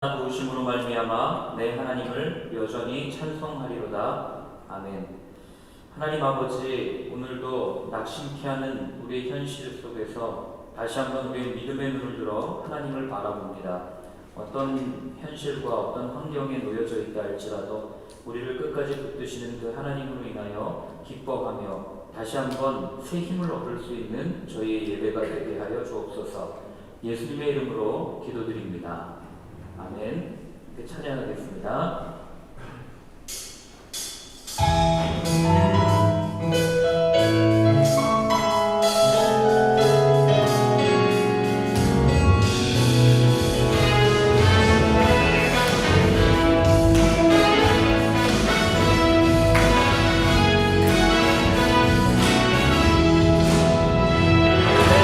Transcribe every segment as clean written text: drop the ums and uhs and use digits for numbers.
부으심으로 말미암아 내 하나님을 여전히 찬송하리로다. 아멘. 하나님 아버지, 오늘도 낙심케 하는 우리의 현실 속에서 다시 한번 우리의 믿음의 눈을 들어 하나님을 바라봅니다. 어떤 현실과 어떤 환경에 놓여져 있다 할지라도 우리를 끝까지 붙드시는 그 하나님으로 인하여 기뻐하며 다시 한번 새 힘을 얻을 수 있는 저희의 예배가 되게 하여 주옵소서. 예수님의 이름으로 기도드립니다. 아멘. 찬양하겠습니다.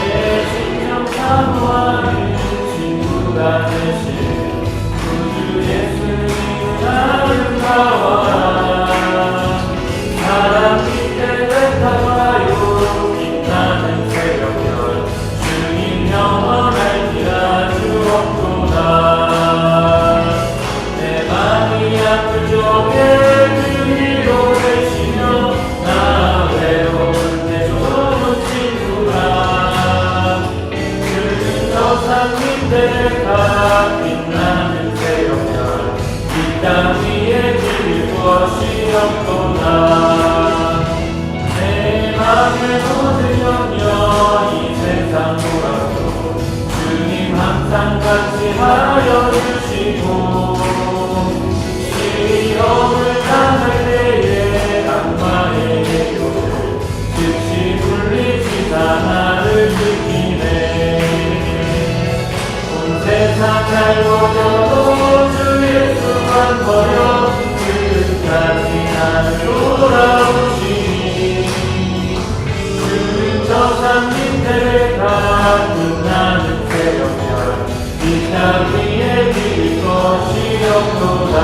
내 심령 사모하는 친구가 되신 사랑 밑에 뱉어봐요. 빛나는 새벽별 주님 영원할지라 주옵소서. 내 마음이 아플 적에 그 위로 되시며 나 외로울 때 좋은 친구라. 그는 저 산 밑에 가 빛나는 새벽별 이 땅 위에 드릴 것이 없도다. 내 맘의 모든 염려 이 세상 돌아도 주님 항상 같이 하여 주시고, 시험을 당할 때에 악마의 계교를 즉시 물리치사 나를 지키네. 온 세상 날보려도 주 예수만 버려 끝까지 나를 돌아오시니, 주는 저 산 밑에 가 빛나는 새벽별 이 땅 위에 드릴 것이 없도다.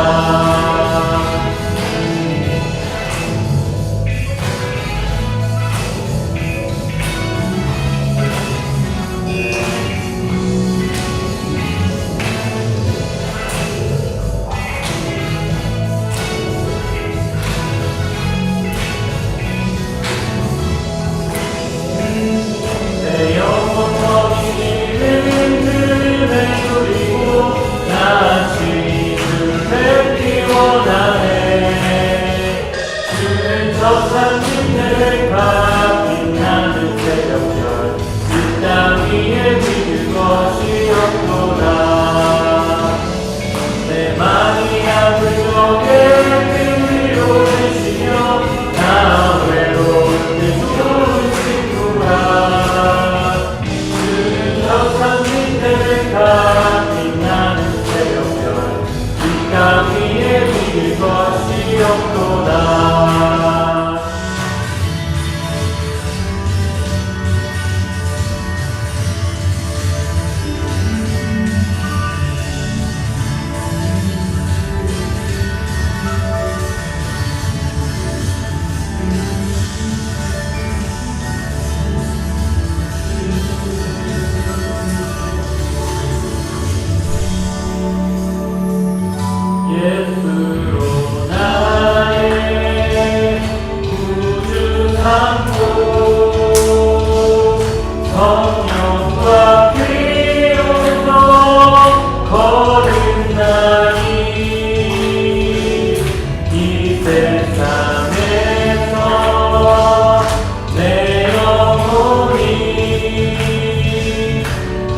예수로 나의 구주 삼고 성령과 비로소 거듭나니 이 세상에서 내 영혼이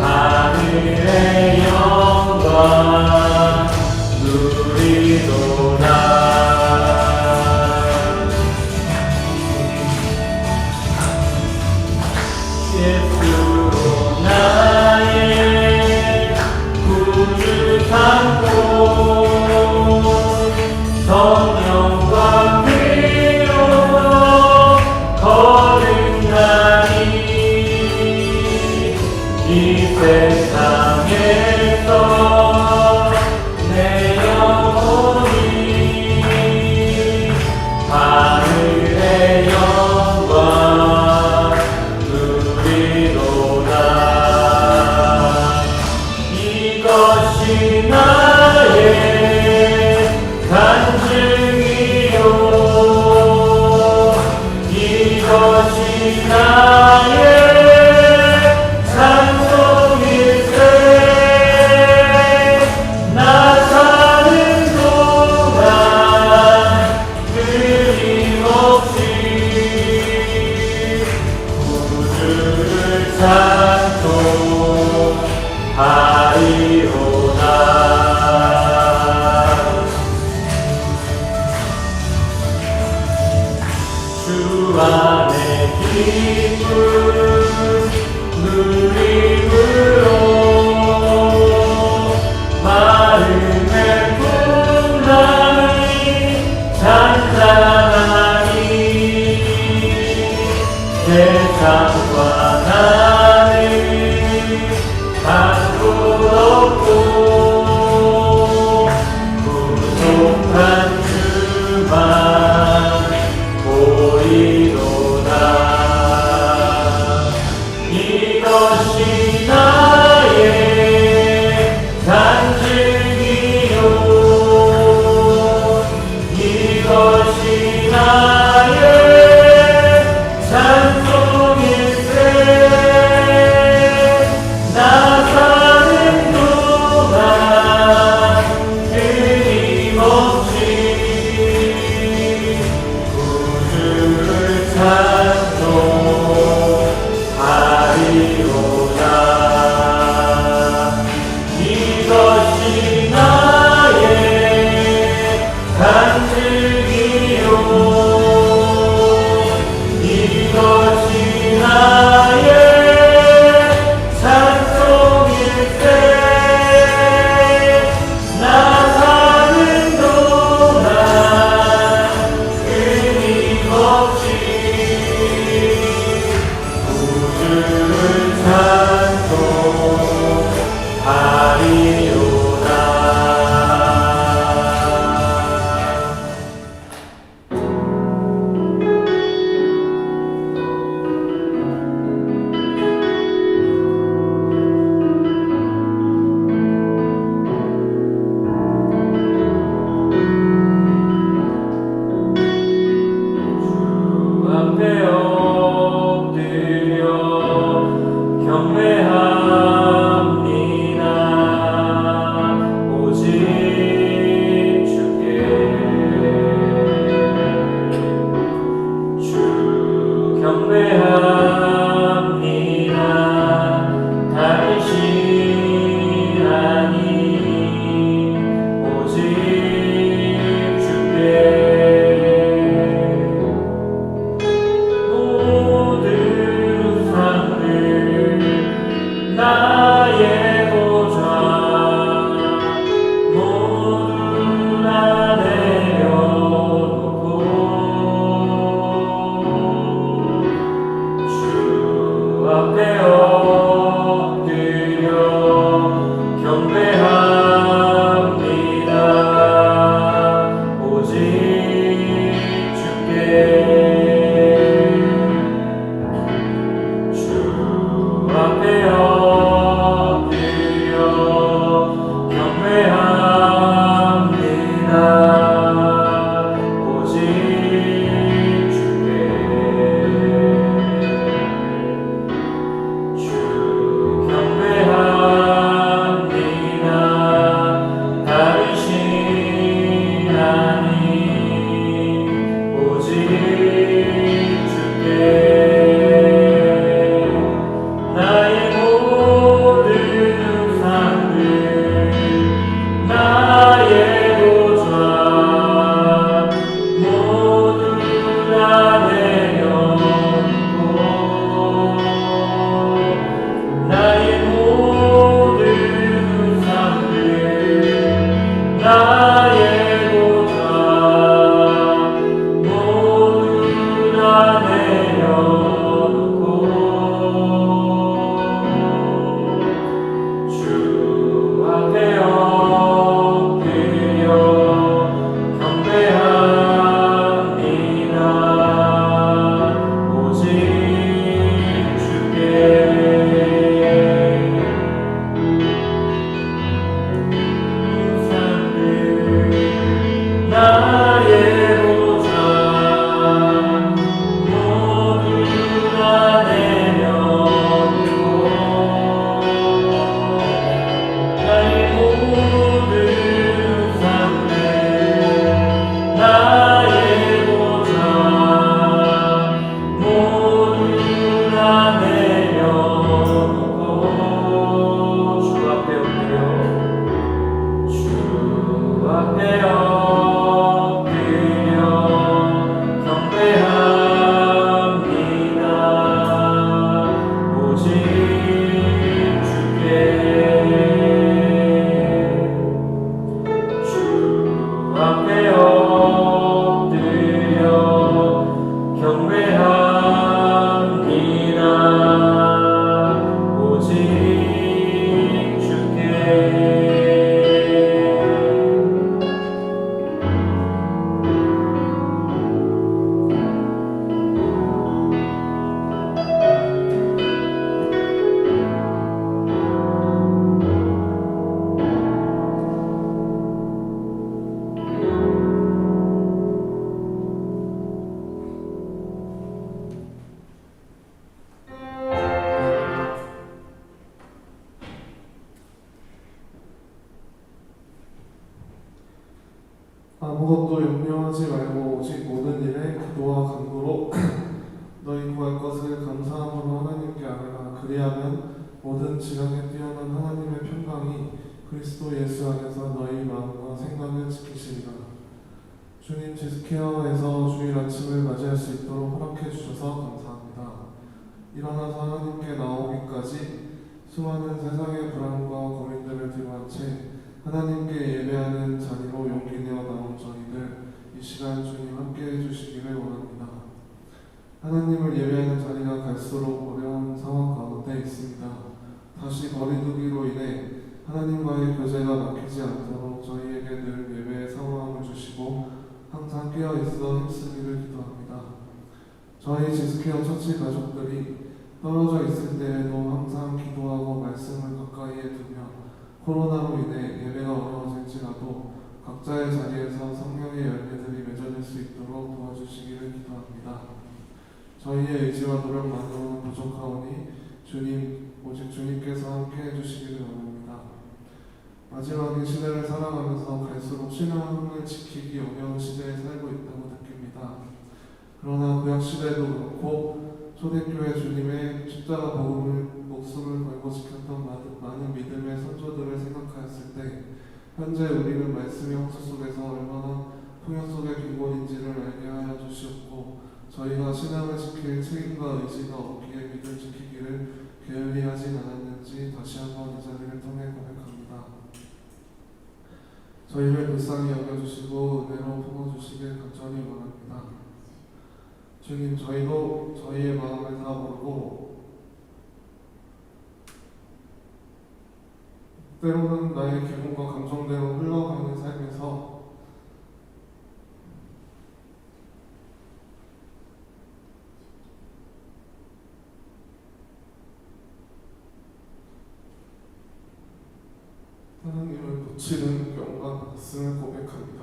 하늘의 영광 누리도다. 예수로 나의 구주 삼고 성령과 피로 거듭나니 이 세상에서 내 영혼이 하늘의 영광 누리도다. 이것이 나 나의 보좌 모두 다 내려놓고 주 앞에 엎드려 경배합니다. 오직 주께 나의 보좌 모두 다 내려놓고 나의 모든 삶들 나의 보좌 모두 다 내려놓고 주 앞에 엎드려 주 앞에 엎드려 경배합니다. 오직 주께 주 앞에 엎드려 경배합니다. 오직 주께 아무것도 염려하지 말고 오직 모든 일에 기도와 간구로 너희 구할 것을 감사함으로 하나님께 아뢰라. 그리하면 모든 지각에 뛰어난 하나님의 평강이 그리스도 예수 안에서 너희 마음과 생각을 지키시리라. 주님, 지스케어에서 주일 아침을 맞이할 수 있도록 허락해 주셔서 감사합니다. 일어나서 하나님께 나오기까지 수많은 세상의 불안과 고민들을 뒤로한 채 하나님께 예배하는 자리로 용기 내어 나온 저희들, 이 시간 주님 함께 해주시기를 원합니다. 하나님을 예배하는 자리가 갈수록 어려운 상황 가운데 있습니다. 다시 거리두기로 인해 하나님과의 교제가 막히지 않도록 저희에게 늘 예배의 사모함을 주시고 항상 깨어있어 힘쓰기를 기도합니다. 저희 지스케어 처치 가족들이 떨어져 있을 때에도 항상 기도하고 말씀을 가까이에 두며 코로나로 인해 예배가 어려워질지라도 각자의 자리에서 성령의 열매들이 맺어질 수 있도록 도와주시기를 기도합니다. 저희의 의지와 노력만으로는 부족하오니 주님, 오직 주님께서 함께 해주시기를 원합니다. 마지막인 시대를 살아가면서 갈수록 신앙을 지키기 어려운 시대에 살고 있다고 느낍니다. 그러나 구약시대도 그렇고 초대교회 주님의 십자가 복음을 목숨을 걸고 지켰던 많은 믿음의 선조들을 생각하였을 때 현재 우리는 말씀의 홍수 속에서 얼마나 풍요 속의 빈곤인지를 알게 하여 주시옵고 저희가 신앙을 지킬 책임과 의지가 없기에 믿음 지키기를 게을리 하진 않았는지 다시 한번 이 자리를 통해 고백합니다. 저희를 불쌍히 여겨주시고 은혜로 품어주시길 간절히 원합니다. 주님, 저희도 저희의 마음을 다 모르고 때로는 나의 기분과 감정대로 흘러가는 삶에서 하나님을 놓치는 경우가 많았음을 고백합니다.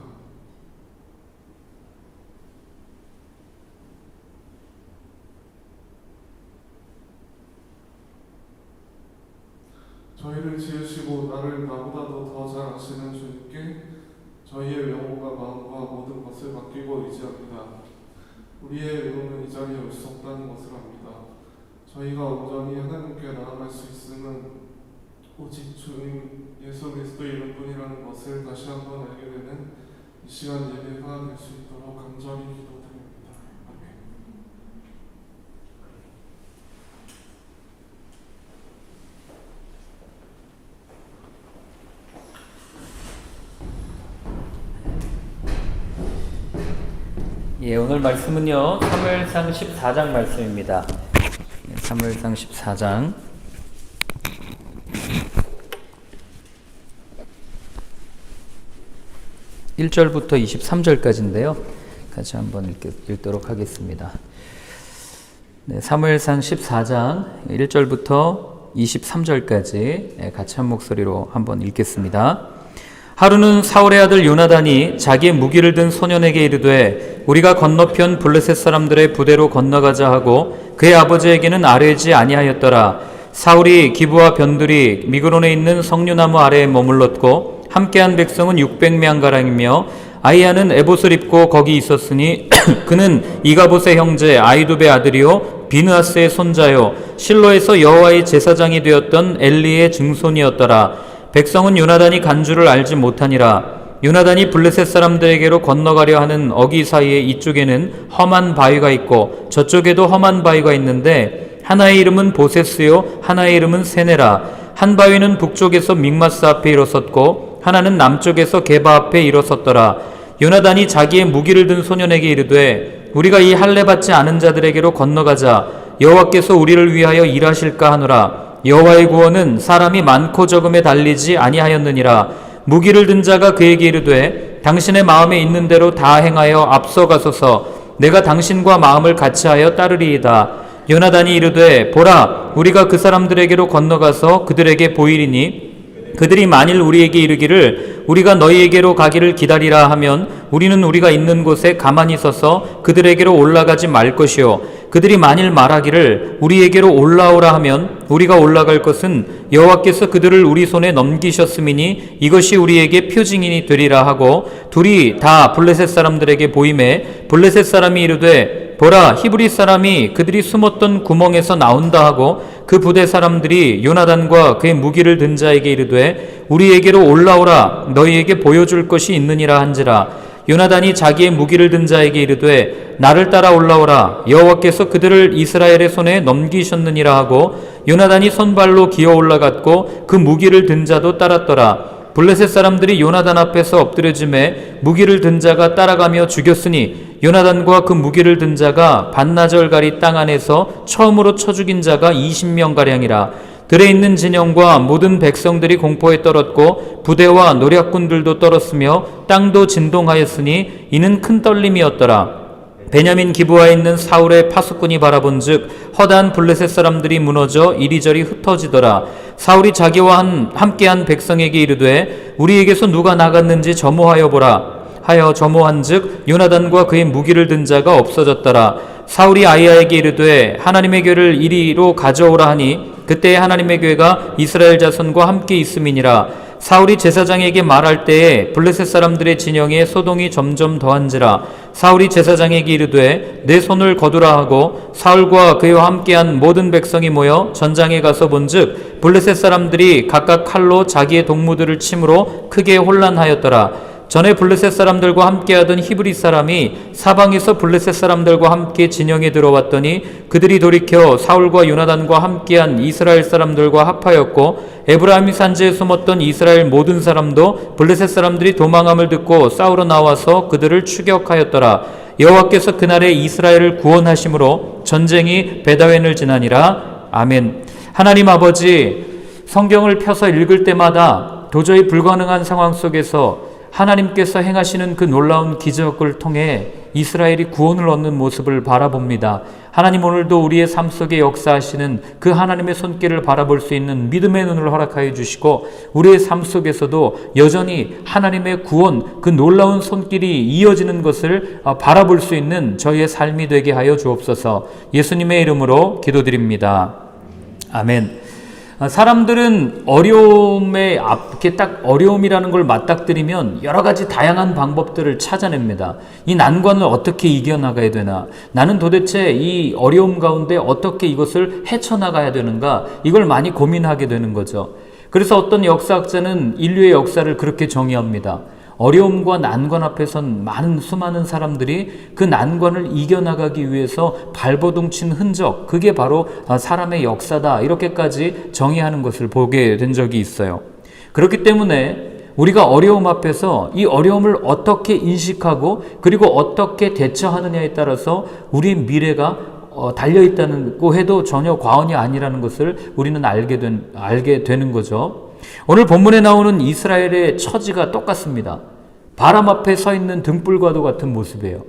저희를 지으시고 나를 나보다도 더 잘 아시는 주님께 저희의 영혼과 마음과 모든 것을 맡기고 의지합니다. 우리의 의도는 이 자리에 올 수 없다는 것을 압니다. 저희가 온전히 하나님께 나아갈 수 있음은 오직 주님 예수 그리스도 이름뿐이라는 것을 다시 한번 알게 되는 이 시간 예배가 될 수 있도록 간절히 기도드립니다. 아멘. 예, 오늘 말씀은요, 사무엘상 14장 말씀입니다. 사무엘상 14장. 1절부터 23절까지인데요. 같이 한번 읽도록 하겠습니다. 네, 사무엘상 14장 1절부터 23절까지 같이 한 목소리로 한번 읽겠습니다. 하루는 사울의 아들 요나단이 자기의 무기를 든 소년에게 이르되 우리가 건너편 블레셋 사람들의 부대로 건너가자 하고 그의 아버지에게는 아뢰지 아니하였더라. 사울이 기브와 변두리 미그론에 있는 석류나무 아래에 머물렀고 함께한 백성은 600명가량이며 아이야는 에봇을 입고 거기 있었으니 그는 이가봇의 형제 아이두베의 아들이요 비느하스의 손자요 실로에서 여호와의 제사장이 되었던 엘리의 증손이었더라. 백성은 요나단이 간 줄을 알지 못하니라. 요나단이 블레셋 사람들에게로 건너가려 하는 어기 사이에 이쪽에는 험한 바위가 있고 저쪽에도 험한 바위가 있는데 하나의 이름은 보세스요 하나의 이름은 세네라. 한 바위는 북쪽에서 믹마스 앞에 일어섰고 하나는 남쪽에서 게바 앞에 일어섰더라. 요나단이 자기의 무기를 든 소년에게 이르되 우리가 이 할례 받지 않은 자들에게로 건너가자. 여호와께서 우리를 위하여 일하실까 하노라. 여호와의 구원은 사람이 많고 적음에 달리지 아니하였느니라. 무기를 든 자가 그에게 이르되 당신의 마음에 있는 대로 다 행하여 앞서가소서. 내가 당신과 마음을 같이하여 따르리이다. 요나단이 이르되 보라 우리가 그 사람들에게로 건너가서 그들에게 보이리니 그들이 만일 우리에게 이르기를 우리가 너희에게로 가기를 기다리라 하면 우리는 우리가 있는 곳에 가만히 서서 그들에게로 올라가지 말 것이요 그들이 만일 말하기를 우리에게로 올라오라 하면 우리가 올라갈 것은 여호와께서 그들을 우리 손에 넘기셨음이니 이것이 우리에게 표징이 되리라 하고 둘이 다 블레셋 사람들에게 보이매 블레셋 사람이 이르되 보라 히브리 사람이 그들이 숨었던 구멍에서 나온다 하고 그 부대 사람들이 요나단과 그의 무기를 든 자에게 이르되 우리에게로 올라오라 너희에게 보여줄 것이 있느니라 한지라. 요나단이 자기의 무기를 든 자에게 이르되 나를 따라 올라오라 여호와께서 그들을 이스라엘의 손에 넘기셨느니라 하고 요나단이 손발로 기어 올라갔고 그 무기를 든 자도 따랐더라. 블레셋 사람들이 요나단 앞에서 엎드려짐에 무기를 든 자가 따라가며 죽였으니 요나단과 그 무기를 든 자가 반나절가리 땅 안에서 처음으로 쳐 죽인 자가 20명가량이라. 들에 있는 진영과 모든 백성들이 공포에 떨었고 부대와 노략군들도 떨었으며 땅도 진동하였으니 이는 큰 떨림이었더라. 베냐민 기브아에 있는 사울의 파수꾼이 바라본즉 허다한 블레셋 사람들이 무너져 이리저리 흩어지더라. 사울이 자기와 함께한 백성에게 이르되 우리에게서 누가 나갔는지 점호하여 보라 하여 점호한즉 요나단과 그의 무기를 든 자가 없어졌더라. 사울이 아이야에게 이르되 하나님의 궤를 이리로 가져오라 하니 그때 하나님의 궤가 이스라엘 자손과 함께 있음이니라. 사울이 제사장에게 말할 때에 블레셋 사람들의 진영에 소동이 점점 더한지라. 사울이 제사장에게 이르되 내 손을 거두라 하고 사울과 그와 함께한 모든 백성이 모여 전장에 가서 본즉 블레셋 사람들이 각각 칼로 자기의 동무들을 침으로 크게 혼란하였더라. 전에 블레셋 사람들과 함께하던 히브리 사람이 사방에서 블레셋 사람들과 함께 진영에 들어왔더니 그들이 돌이켜 사울과 요나단과 함께한 이스라엘 사람들과 합하였고 에브라임 산지에 숨었던 이스라엘 모든 사람도 블레셋 사람들이 도망함을 듣고 싸우러 나와서 그들을 추격하였더라. 여호와께서 그날에 이스라엘을 구원하심으로 전쟁이 베다웬을 지나니라. 아멘. 하나님 아버지, 성경을 펴서 읽을 때마다 도저히 불가능한 상황 속에서 하나님께서 행하시는 그 놀라운 기적을 통해 이스라엘이 구원을 얻는 모습을 바라봅니다. 하나님 오늘도 우리의 삶 속에 역사하시는 그 하나님의 손길을 바라볼 수 있는 믿음의 눈을 허락하여 주시고 우리의 삶 속에서도 여전히 하나님의 구원, 그 놀라운 손길이 이어지는 것을 바라볼 수 있는 저희의 삶이 되게 하여 주옵소서. 예수님의 이름으로 기도드립니다. 아멘. 사람들은 어려움에 이렇게 딱 어려움이라는 걸 맞닥뜨리면 여러 가지 다양한 방법들을 찾아냅니다. 이 난관을 어떻게 이겨나가야 되나? 나는 도대체 이 어려움 가운데 어떻게 이것을 헤쳐나가야 되는가? 이걸 많이 고민하게 되는 거죠. 그래서 어떤 역사학자는 인류의 역사를 그렇게 정의합니다. 어려움과 난관 앞에선 수많은 사람들이 그 난관을 이겨나가기 위해서 발버둥친 흔적, 그게 바로 사람의 역사다, 이렇게까지 정의하는 것을 보게 된 적이 있어요. 그렇기 때문에 우리가 어려움 앞에서 이 어려움을 어떻게 인식하고 그리고 어떻게 대처하느냐에 따라서 우리의 미래가 달려있다고 해도 전혀 과언이 아니라는 것을 우리는 알게 되는 거죠. 오늘 본문에 나오는 이스라엘의 처지가 똑같습니다. 바람 앞에 서 있는 등불과도 같은 모습이에요.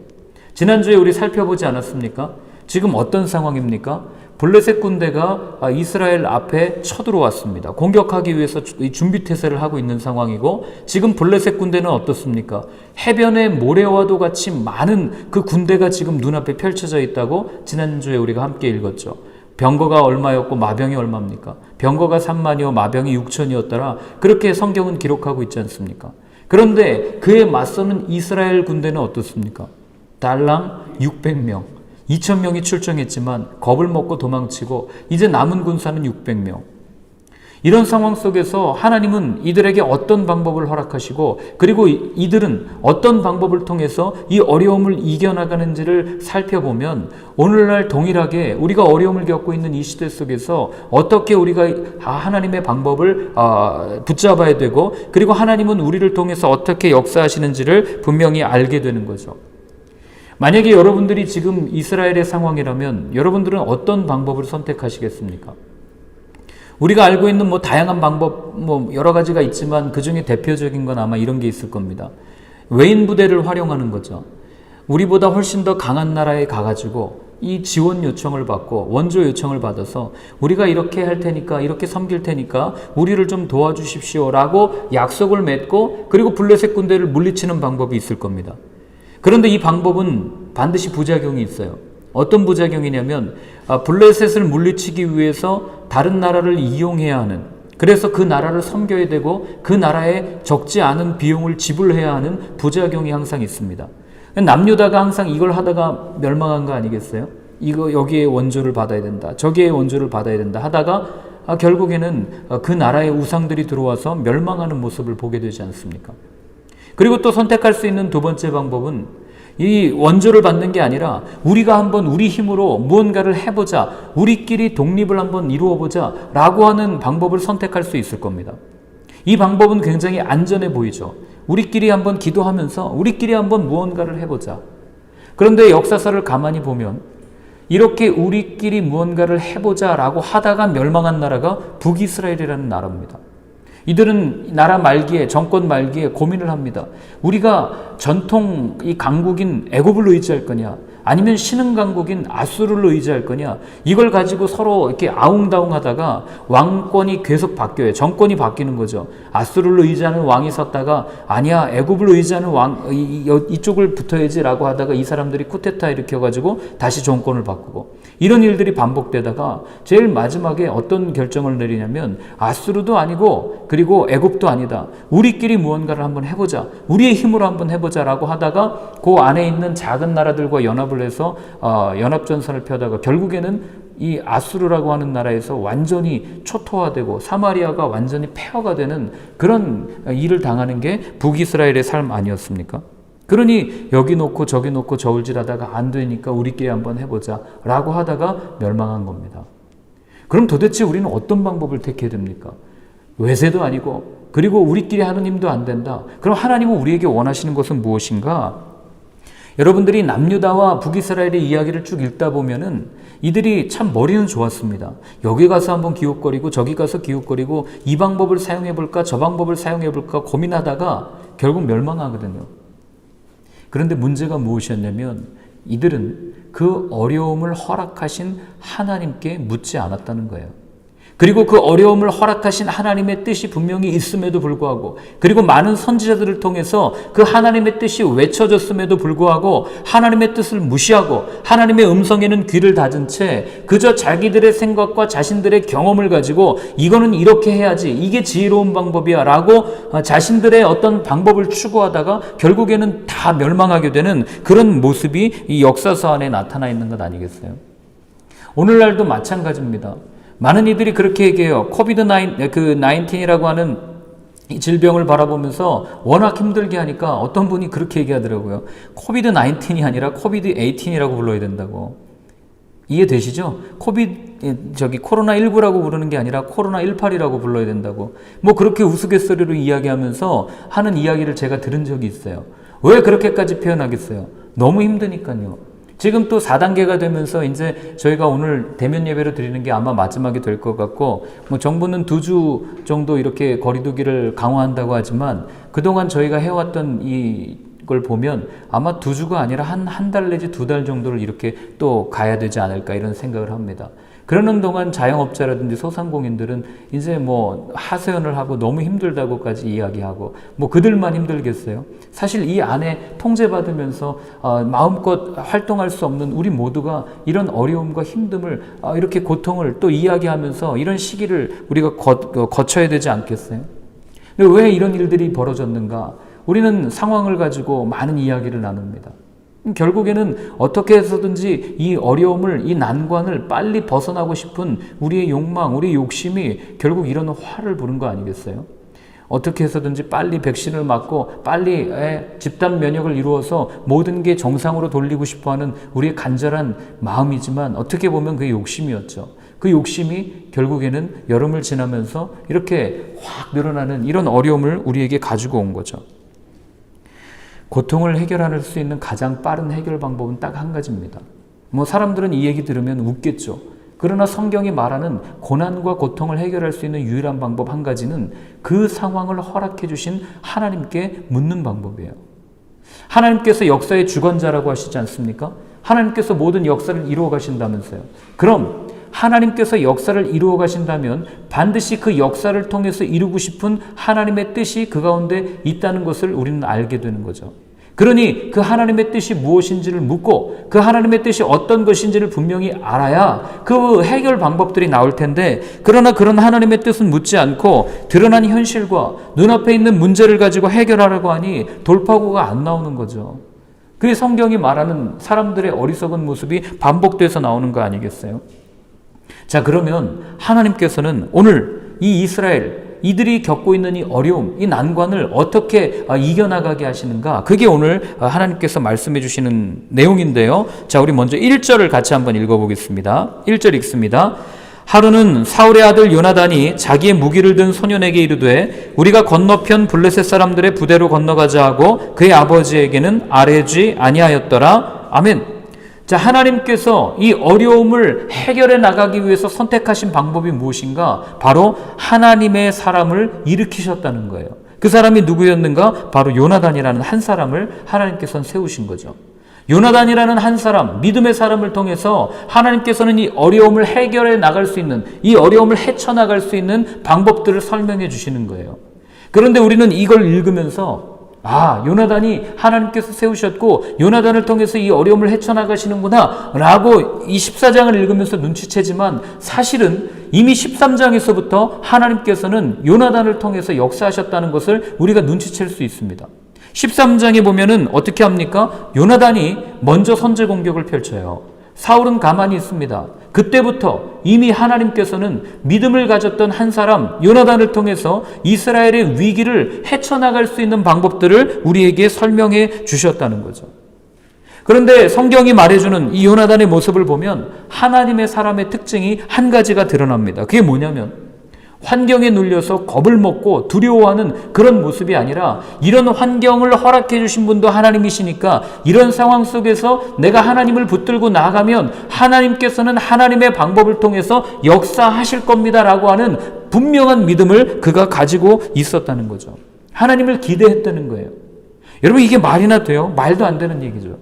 지난주에 우리 살펴보지 않았습니까? 지금 어떤 상황입니까? 블레셋 군대가 이스라엘 앞에 쳐들어왔습니다. 공격하기 위해서 준비태세를 하고 있는 상황이고, 지금 블레셋 군대는 어떻습니까? 해변의 모래와도 같이 많은 그 군대가 지금 눈앞에 펼쳐져 있다고 지난주에 우리가 함께 읽었죠. 병거가 얼마였고 마병이 얼마입니까? 병거가 3만이요 마병이 6천이었더라. 그렇게 성경은 기록하고 있지 않습니까? 그런데 그에 맞서는 이스라엘 군대는 어떻습니까? 달랑 600명. 2,000명이 출정했지만 겁을 먹고 도망치고 이제 남은 군사는 600명. 이런 상황 속에서 하나님은 이들에게 어떤 방법을 허락하시고 그리고 이들은 어떤 방법을 통해서 이 어려움을 이겨나가는지를 살펴보면 오늘날 동일하게 우리가 어려움을 겪고 있는 이 시대 속에서 어떻게 우리가 하나님의 방법을 붙잡아야 되고 그리고 하나님은 우리를 통해서 어떻게 역사하시는지를 분명히 알게 되는 거죠. 만약에 여러분들이 지금 이스라엘의 상황이라면 여러분들은 어떤 방법을 선택하시겠습니까? 우리가 알고 있는 다양한 방법 여러 가지가 있지만 그 중에 대표적인 건 아마 이런 게 있을 겁니다. 외인 부대를 활용하는 거죠. 우리보다 훨씬 더 강한 나라에 가가지고 이 지원 요청을 받고 원조 요청을 받아서 우리가 이렇게 할 테니까 이렇게 섬길 테니까 우리를 좀 도와주십시오 라고 약속을 맺고 그리고 블레셋 군대를 물리치는 방법이 있을 겁니다. 그런데 이 방법은 반드시 부작용이 있어요. 어떤 부작용이냐면 블레셋을 물리치기 위해서 다른 나라를 이용해야 하는, 그래서 그 나라를 섬겨야 되고 그 나라에 적지 않은 비용을 지불해야 하는 부작용이 항상 있습니다. 남유다가 항상 이걸 하다가 멸망한 거 아니겠어요? 여기에 원조를 받아야 된다, 저기에 원조를 받아야 된다 하다가 결국에는 그 나라의 우상들이 들어와서 멸망하는 모습을 보게 되지 않습니까? 그리고 또 선택할 수 있는 두 번째 방법은 이 원조를 받는 게 아니라 우리가 한번 우리 힘으로 무언가를 해보자, 우리끼리 독립을 한번 이루어보자 라고 하는 방법을 선택할 수 있을 겁니다. 이 방법은 굉장히 안전해 보이죠. 우리끼리 한번 기도하면서 우리끼리 한번 무언가를 해보자. 그런데 역사서를 가만히 보면 이렇게 우리끼리 무언가를 해보자 라고 하다가 멸망한 나라가 북이스라엘이라는 나라입니다. 이들은 나라 말기에, 정권 말기에 고민을 합니다. 우리가 전통 이 강국인 애굽을 의지할 거냐, 아니면 신흥 강국인 아수르를 의지할 거냐, 이걸 가지고 서로 이렇게 아웅다웅 하다가 왕권이 계속 바뀌어요. 정권이 바뀌는 거죠. 아수르를 의지하는 왕이 섰다가 아니야, 애굽을 의지하는 왕 이쪽을 붙어야지 라고 하다가 이 사람들이 쿠데타 일으켜가지고 다시 정권을 바꾸고, 이런 일들이 반복되다가 제일 마지막에 어떤 결정을 내리냐면 아수르도 아니고 그리고 애굽도 아니다, 우리끼리 무언가를 한번 해보자, 우리의 힘으로 한번 해보자 라고 하다가 그 안에 있는 작은 나라들과 연합을 해서 연합전선을 펴다가 결국에는 이 아수르라고 하는 나라에서 완전히 초토화되고 사마리아가 완전히 폐허가 되는 그런 일을 당하는 게 북이스라엘의 삶 아니었습니까? 그러니 여기 놓고 저기 놓고 저울질하다가 안 되니까 우리끼리 한번 해보자 라고 하다가 멸망한 겁니다. 그럼 도대체 우리는 어떤 방법을 택해야 됩니까? 외세도 아니고 그리고 우리끼리 하는 힘도 안 된다. 그럼 하나님은 우리에게 원하시는 것은 무엇인가? 여러분들이 남유다와 북이스라엘의 이야기를 쭉 읽다 보면은 이들이 참 머리는 좋았습니다. 여기 가서 한번 기웃거리고 저기 가서 기웃거리고 이 방법을 사용해볼까 저 방법을 사용해볼까 고민하다가 결국 멸망하거든요. 그런데 문제가 무엇이었냐면 이들은 그 어려움을 허락하신 하나님께 묻지 않았다는 거예요. 그리고 그 어려움을 허락하신 하나님의 뜻이 분명히 있음에도 불구하고, 그리고 많은 선지자들을 통해서 그 하나님의 뜻이 외쳐졌음에도 불구하고 하나님의 뜻을 무시하고 하나님의 음성에는 귀를 닫은 채 그저 자기들의 생각과 자신들의 경험을 가지고 이거는 이렇게 해야지, 이게 지혜로운 방법이야 라고 자신들의 어떤 방법을 추구하다가 결국에는 다 멸망하게 되는 그런 모습이 이 역사서 안에 나타나 있는 것 아니겠어요? 오늘날도 마찬가지입니다. 많은 이들이 그렇게 얘기해요. 코비드-19이라고 하는 이 질병을 바라보면서 워낙 힘들게 하니까 어떤 분이 그렇게 얘기하더라고요. 코비드-19이 아니라 코비드-18이라고 불러야 된다고. 이해되시죠? 코로나19라고 부르는 게 아니라 코로나18이라고 불러야 된다고. 뭐 그렇게 우스갯소리로 이야기하면서 하는 이야기를 제가 들은 적이 있어요. 왜 그렇게까지 표현하겠어요? 너무 힘드니까요. 지금 또 4단계가 되면서 이제 저희가 오늘 대면 예배를 드리는 게 아마 마지막이 될 것 같고, 뭐 정부는 2주 정도 이렇게 거리두기를 강화한다고 하지만 그동안 저희가 해왔던 이걸 보면 아마 2주가 아니라 한 달 내지 2달 정도를 이렇게 또 가야 되지 않을까 이런 생각을 합니다. 그러는 동안 자영업자라든지 소상공인들은 이제 뭐 하소연을 하고 너무 힘들다고까지 이야기하고, 뭐 그들만 힘들겠어요? 사실 이 안에 통제받으면서 마음껏 활동할 수 없는 우리 모두가 이런 어려움과 힘듦을 이렇게 고통을 또 이야기하면서 이런 시기를 우리가 거쳐야 되지 않겠어요? 근데 왜 이런 일들이 벌어졌는가? 우리는 상황을 가지고 많은 이야기를 나눕니다. 결국에는 어떻게 해서든지 이 어려움을, 이 난관을 빨리 벗어나고 싶은 우리의 욕망, 우리의 욕심이 결국 이런 화를 부른 거 아니겠어요? 어떻게 해서든지 빨리 백신을 맞고 빨리 집단 면역을 이루어서 모든 게 정상으로 돌리고 싶어하는 우리의 간절한 마음이지만 어떻게 보면 그게 욕심이었죠. 그 욕심이 결국에는 여름을 지나면서 이렇게 확 늘어나는 이런 어려움을 우리에게 가지고 온 거죠. 고통을 해결할 수 있는 가장 빠른 해결 방법은 딱 한 가지입니다. 뭐 사람들은 이 얘기 들으면 웃겠죠. 그러나 성경이 말하는 고난과 고통을 해결할 수 있는 유일한 방법 한 가지는 그 상황을 허락해 주신 하나님께 묻는 방법이에요. 하나님께서 역사의 주관자라고 하시지 않습니까? 하나님께서 모든 역사를 이루어 가신다면서요. 그럼 하나님께서 역사를 이루어 가신다면 반드시 그 역사를 통해서 이루고 싶은 하나님의 뜻이 그 가운데 있다는 것을 우리는 알게 되는 거죠. 그러니 그 하나님의 뜻이 무엇인지를 묻고 그 하나님의 뜻이 어떤 것인지를 분명히 알아야 그 해결 방법들이 나올 텐데, 그러나 그런 하나님의 뜻은 묻지 않고 드러난 현실과 눈앞에 있는 문제를 가지고 해결하려고 하니 돌파구가 안 나오는 거죠. 그게 성경이 말하는 사람들의 어리석은 모습이 반복돼서 나오는 거 아니겠어요? 자, 그러면 하나님께서는 오늘 이 이스라엘, 이들이 겪고 있는 이 어려움, 이 난관을 어떻게 이겨나가게 하시는가? 그게 오늘 하나님께서 말씀해 주시는 내용인데요. 자, 우리 먼저 1절을 같이 한번 읽어보겠습니다. 1절 읽습니다. 하루는 사울의 아들 요나단이 자기의 무기를 든 소년에게 이르되 우리가 건너편 블레셋 사람들의 부대로 건너가자 하고 그의 아버지에게는 아뢰지 아니하였더라. 아멘. 자, 하나님께서 이 어려움을 해결해 나가기 위해서 선택하신 방법이 무엇인가? 바로 하나님의 사람을 일으키셨다는 거예요. 그 사람이 누구였는가? 바로 요나단이라는 한 사람을 하나님께서는 세우신 거죠. 요나단이라는 한 사람, 믿음의 사람을 통해서 하나님께서는 이 어려움을 해결해 나갈 수 있는, 이 어려움을 헤쳐나갈 수 있는 방법들을 설명해 주시는 거예요. 그런데 우리는 이걸 읽으면서 요나단이 하나님께서 세우셨고 요나단을 통해서 이 어려움을 헤쳐나가시는구나 라고 이 14장을 읽으면서 눈치채지만, 사실은 이미 13장에서부터 하나님께서는 요나단을 통해서 역사하셨다는 것을 우리가 눈치챌 수 있습니다. 13장에 보면은 어떻게 합니까? 요나단이 먼저 선제 공격을 펼쳐요. 사울은 가만히 있습니다. 그때부터 이미 하나님께서는 믿음을 가졌던 한 사람 요나단을 통해서 이스라엘의 위기를 헤쳐나갈 수 있는 방법들을 우리에게 설명해 주셨다는 거죠. 그런데 성경이 말해주는 이 요나단의 모습을 보면 하나님의 사람의 특징이 한 가지가 드러납니다. 그게 뭐냐면 환경에 눌려서 겁을 먹고 두려워하는 그런 모습이 아니라, 이런 환경을 허락해 주신 분도 하나님이시니까 이런 상황 속에서 내가 하나님을 붙들고 나아가면 하나님께서는 하나님의 방법을 통해서 역사하실 겁니다 라고 하는 분명한 믿음을 그가 가지고 있었다는 거죠. 하나님을 기대했다는 거예요. 여러분, 이게 말이나 돼요? 말도 안 되는 얘기죠.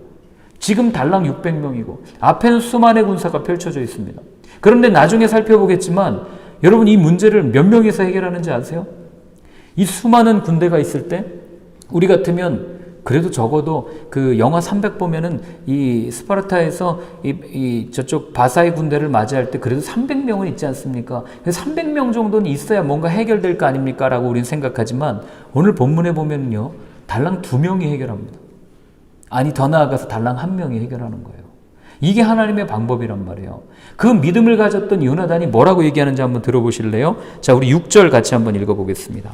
지금 달랑 600명이고 앞에는 수만의 군사가 펼쳐져 있습니다. 그런데 나중에 살펴보겠지만 여러분, 이 문제를 몇 명이서 해결하는지 아세요? 이 수많은 군대가 있을 때 우리 같으면 그래도 적어도 그 영화 300 보면은 이 스파르타에서 이 저쪽 바사의 군대를 맞이할 때 그래도 300명은 있지 않습니까? 300명 정도는 있어야 뭔가 해결될 거 아닙니까? 라고 우리는 생각하지만 오늘 본문에 보면요, 달랑 2명이 해결합니다. 아니, 더 나아가서 달랑 1명이 해결하는 거예요. 이게 하나님의 방법이란 말이에요. 그 믿음을 가졌던 요나단이 뭐라고 얘기하는지 한번 들어보실래요? 자, 우리 6절 같이 한번 읽어보겠습니다.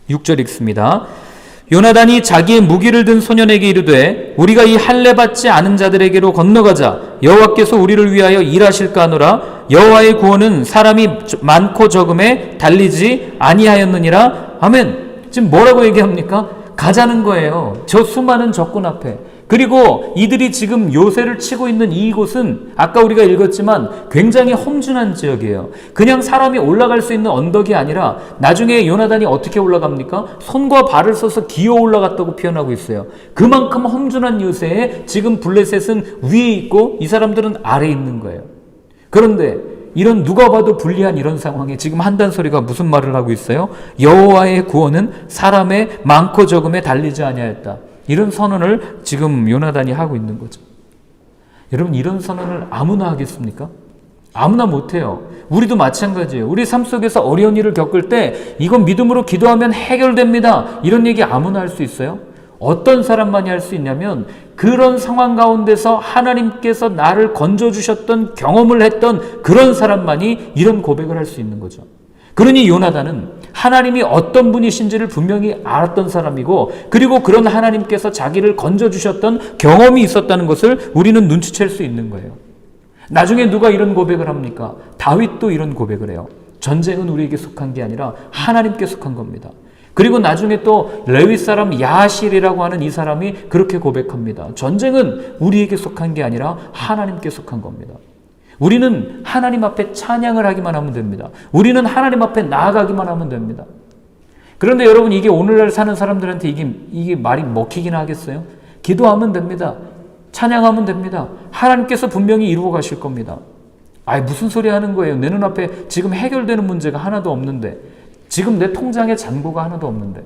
6절 읽습니다. 요나단이 자기의 무기를 든 소년에게 이르되 우리가 이 할례 받지 않은 자들에게로 건너가자. 여호와께서 우리를 위하여 일하실까 하노라. 여호와의 구원은 사람이 많고 적음에 달리지 아니하였느니라. 아멘. 지금 뭐라고 얘기합니까? 가자는 거예요. 저 수많은 적군 앞에. 그리고 이들이 지금 요새를 치고 있는 이곳은 아까 우리가 읽었지만 굉장히 험준한 지역이에요. 그냥 사람이 올라갈 수 있는 언덕이 아니라 나중에 요나단이 어떻게 올라갑니까? 손과 발을 써서 기어 올라갔다고 표현하고 있어요. 그만큼 험준한 요새에 지금 블레셋은 위에 있고 이 사람들은 아래에 있는 거예요. 그런데 이런 누가 봐도 불리한 이런 상황에 지금 한단 소리가 무슨 말을 하고 있어요? 여호와의 구원은 사람의 많고 적음에 달리지 아니하였다. 이런 선언을 지금 요나단이 하고 있는 거죠. 여러분, 이런 선언을 아무나 하겠습니까? 아무나 못해요. 우리도 마찬가지예요. 우리 삶 속에서 어려운 일을 겪을 때 이건 믿음으로 기도하면 해결됩니다. 이런 얘기 아무나 할 수 있어요? 어떤 사람만이 할 수 있냐면 그런 상황 가운데서 하나님께서 나를 건져주셨던 경험을 했던 그런 사람만이 이런 고백을 할 수 있는 거죠. 그러니 요나단은 하나님이 어떤 분이신지를 분명히 알았던 사람이고, 그리고 그런 하나님께서 자기를 건져주셨던 경험이 있었다는 것을 우리는 눈치챌 수 있는 거예요. 나중에 누가 이런 고백을 합니까? 다윗도 이런 고백을 해요. 전쟁은 우리에게 속한 게 아니라 하나님께 속한 겁니다. 그리고 나중에 또 레위 사람 야하실이라고 하는 이 사람이 그렇게 고백합니다. 전쟁은 우리에게 속한 게 아니라 하나님께 속한 겁니다. 우리는 하나님 앞에 찬양을 하기만 하면 됩니다. 우리는 하나님 앞에 나아가기만 하면 됩니다. 그런데 여러분, 이게 오늘날 사는 사람들한테 이게 말이 먹히긴 하겠어요? 기도하면 됩니다. 찬양하면 됩니다. 하나님께서 분명히 이루어 가실 겁니다. 아이, 무슨 소리 하는 거예요? 내 눈앞에 지금 해결되는 문제가 하나도 없는데, 지금 내 통장에 잔고가 하나도 없는데.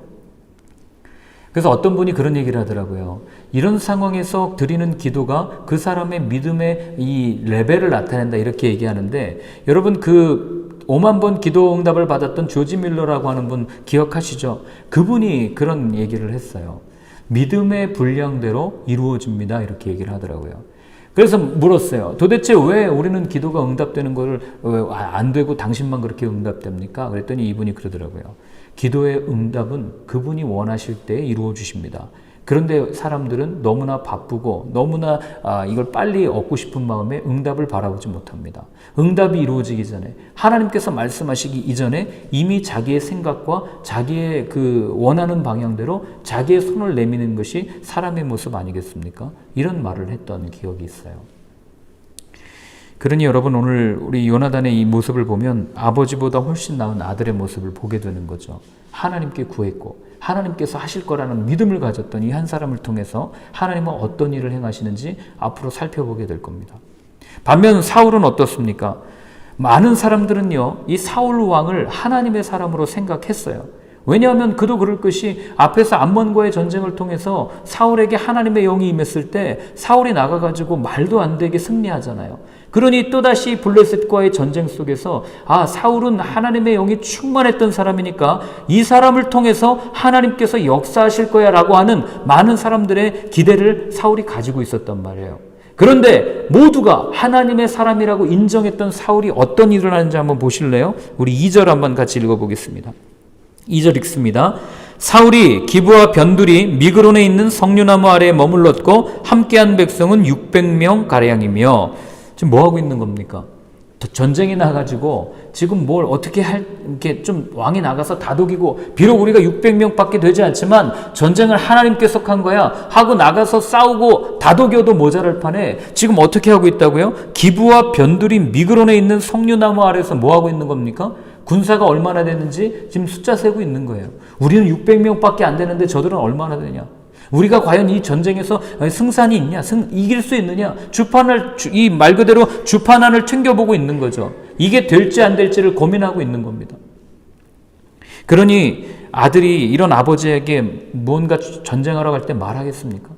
그래서 어떤 분이 그런 얘기를 하더라고요. 이런 상황에서 드리는 기도가 그 사람의 믿음의 이 레벨을 나타낸다, 이렇게 얘기하는데, 여러분, 그 5만 번 기도 응답을 받았던 조지 밀러라고 하는 분 기억하시죠? 그분이 그런 얘기를 했어요. 믿음의 분량대로 이루어집니다, 이렇게 얘기를 하더라고요. 그래서 물었어요. 도대체 왜 우리는 기도가 응답되는 걸 안 되고 당신만 그렇게 응답됩니까? 그랬더니 이분이 그러더라고요. 기도의 응답은 그분이 원하실 때 이루어 주십니다. 그런데 사람들은 너무나 바쁘고 너무나 이걸 빨리 얻고 싶은 마음에 응답을 바라보지 못합니다. 응답이 이루어지기 전에, 하나님께서 말씀하시기 이전에 이미 자기의 생각과 자기의 그 원하는 방향대로 자기의 손을 내미는 것이 사람의 모습 아니겠습니까? 이런 말을 했던 기억이 있어요. 그러니 여러분, 오늘 우리 요나단의 이 모습을 보면 아버지보다 훨씬 나은 아들의 모습을 보게 되는 거죠. 하나님께 구했고 하나님께서 하실 거라는 믿음을 가졌던 이 한 사람을 통해서 하나님은 어떤 일을 행하시는지 앞으로 살펴보게 될 겁니다. 반면 사울은 어떻습니까? 많은 사람들은요, 이 사울 왕을 하나님의 사람으로 생각했어요. 왜냐하면 그도 그럴 것이 앞에서 암몬과의 전쟁을 통해서 사울에게 하나님의 영이 임했을 때 사울이 나가가지고 말도 안 되게 승리하잖아요. 그러니 또다시 블레셋과의 전쟁 속에서 사울은 하나님의 영이 충만했던 사람이니까 이 사람을 통해서 하나님께서 역사하실 거야 라고 하는 많은 사람들의 기대를 사울이 가지고 있었단 말이에요. 그런데 모두가 하나님의 사람이라고 인정했던 사울이 어떤 일을 하는지 한번 보실래요? 우리 2절 한번 같이 읽어보겠습니다. 2절 읽습니다. 사울이 기브와 변두리 미그론에 있는 석류나무 아래에 머물렀고 함께한 백성은 600명 가량이며. 지금 뭐 하고 있는 겁니까? 전쟁이 나가지고 지금 뭘 어떻게 이렇게 좀 왕이 나가서 다독이고, 비록 우리가 600명밖에 되지 않지만 전쟁을 하나님께 속한 거야 하고 나가서 싸우고 다독여도 모자랄 판에 지금 어떻게 하고 있다고요? 기브와 변두리 미그론에 있는 석류나무 아래에서 뭐 하고 있는 겁니까? 군사가 얼마나 되는지 지금 숫자 세고 있는 거예요. 우리는 600명밖에 안 되는데 저들은 얼마나 되냐? 우리가 과연 이 전쟁에서 승산이 있냐? 이길 수 있느냐? 이 말 그대로 주판안을 챙겨보고 있는 거죠. 이게 될지 안 될지를 고민하고 있는 겁니다. 그러니 아들이 이런 아버지에게 무언가 전쟁하러 갈 때 말하겠습니까?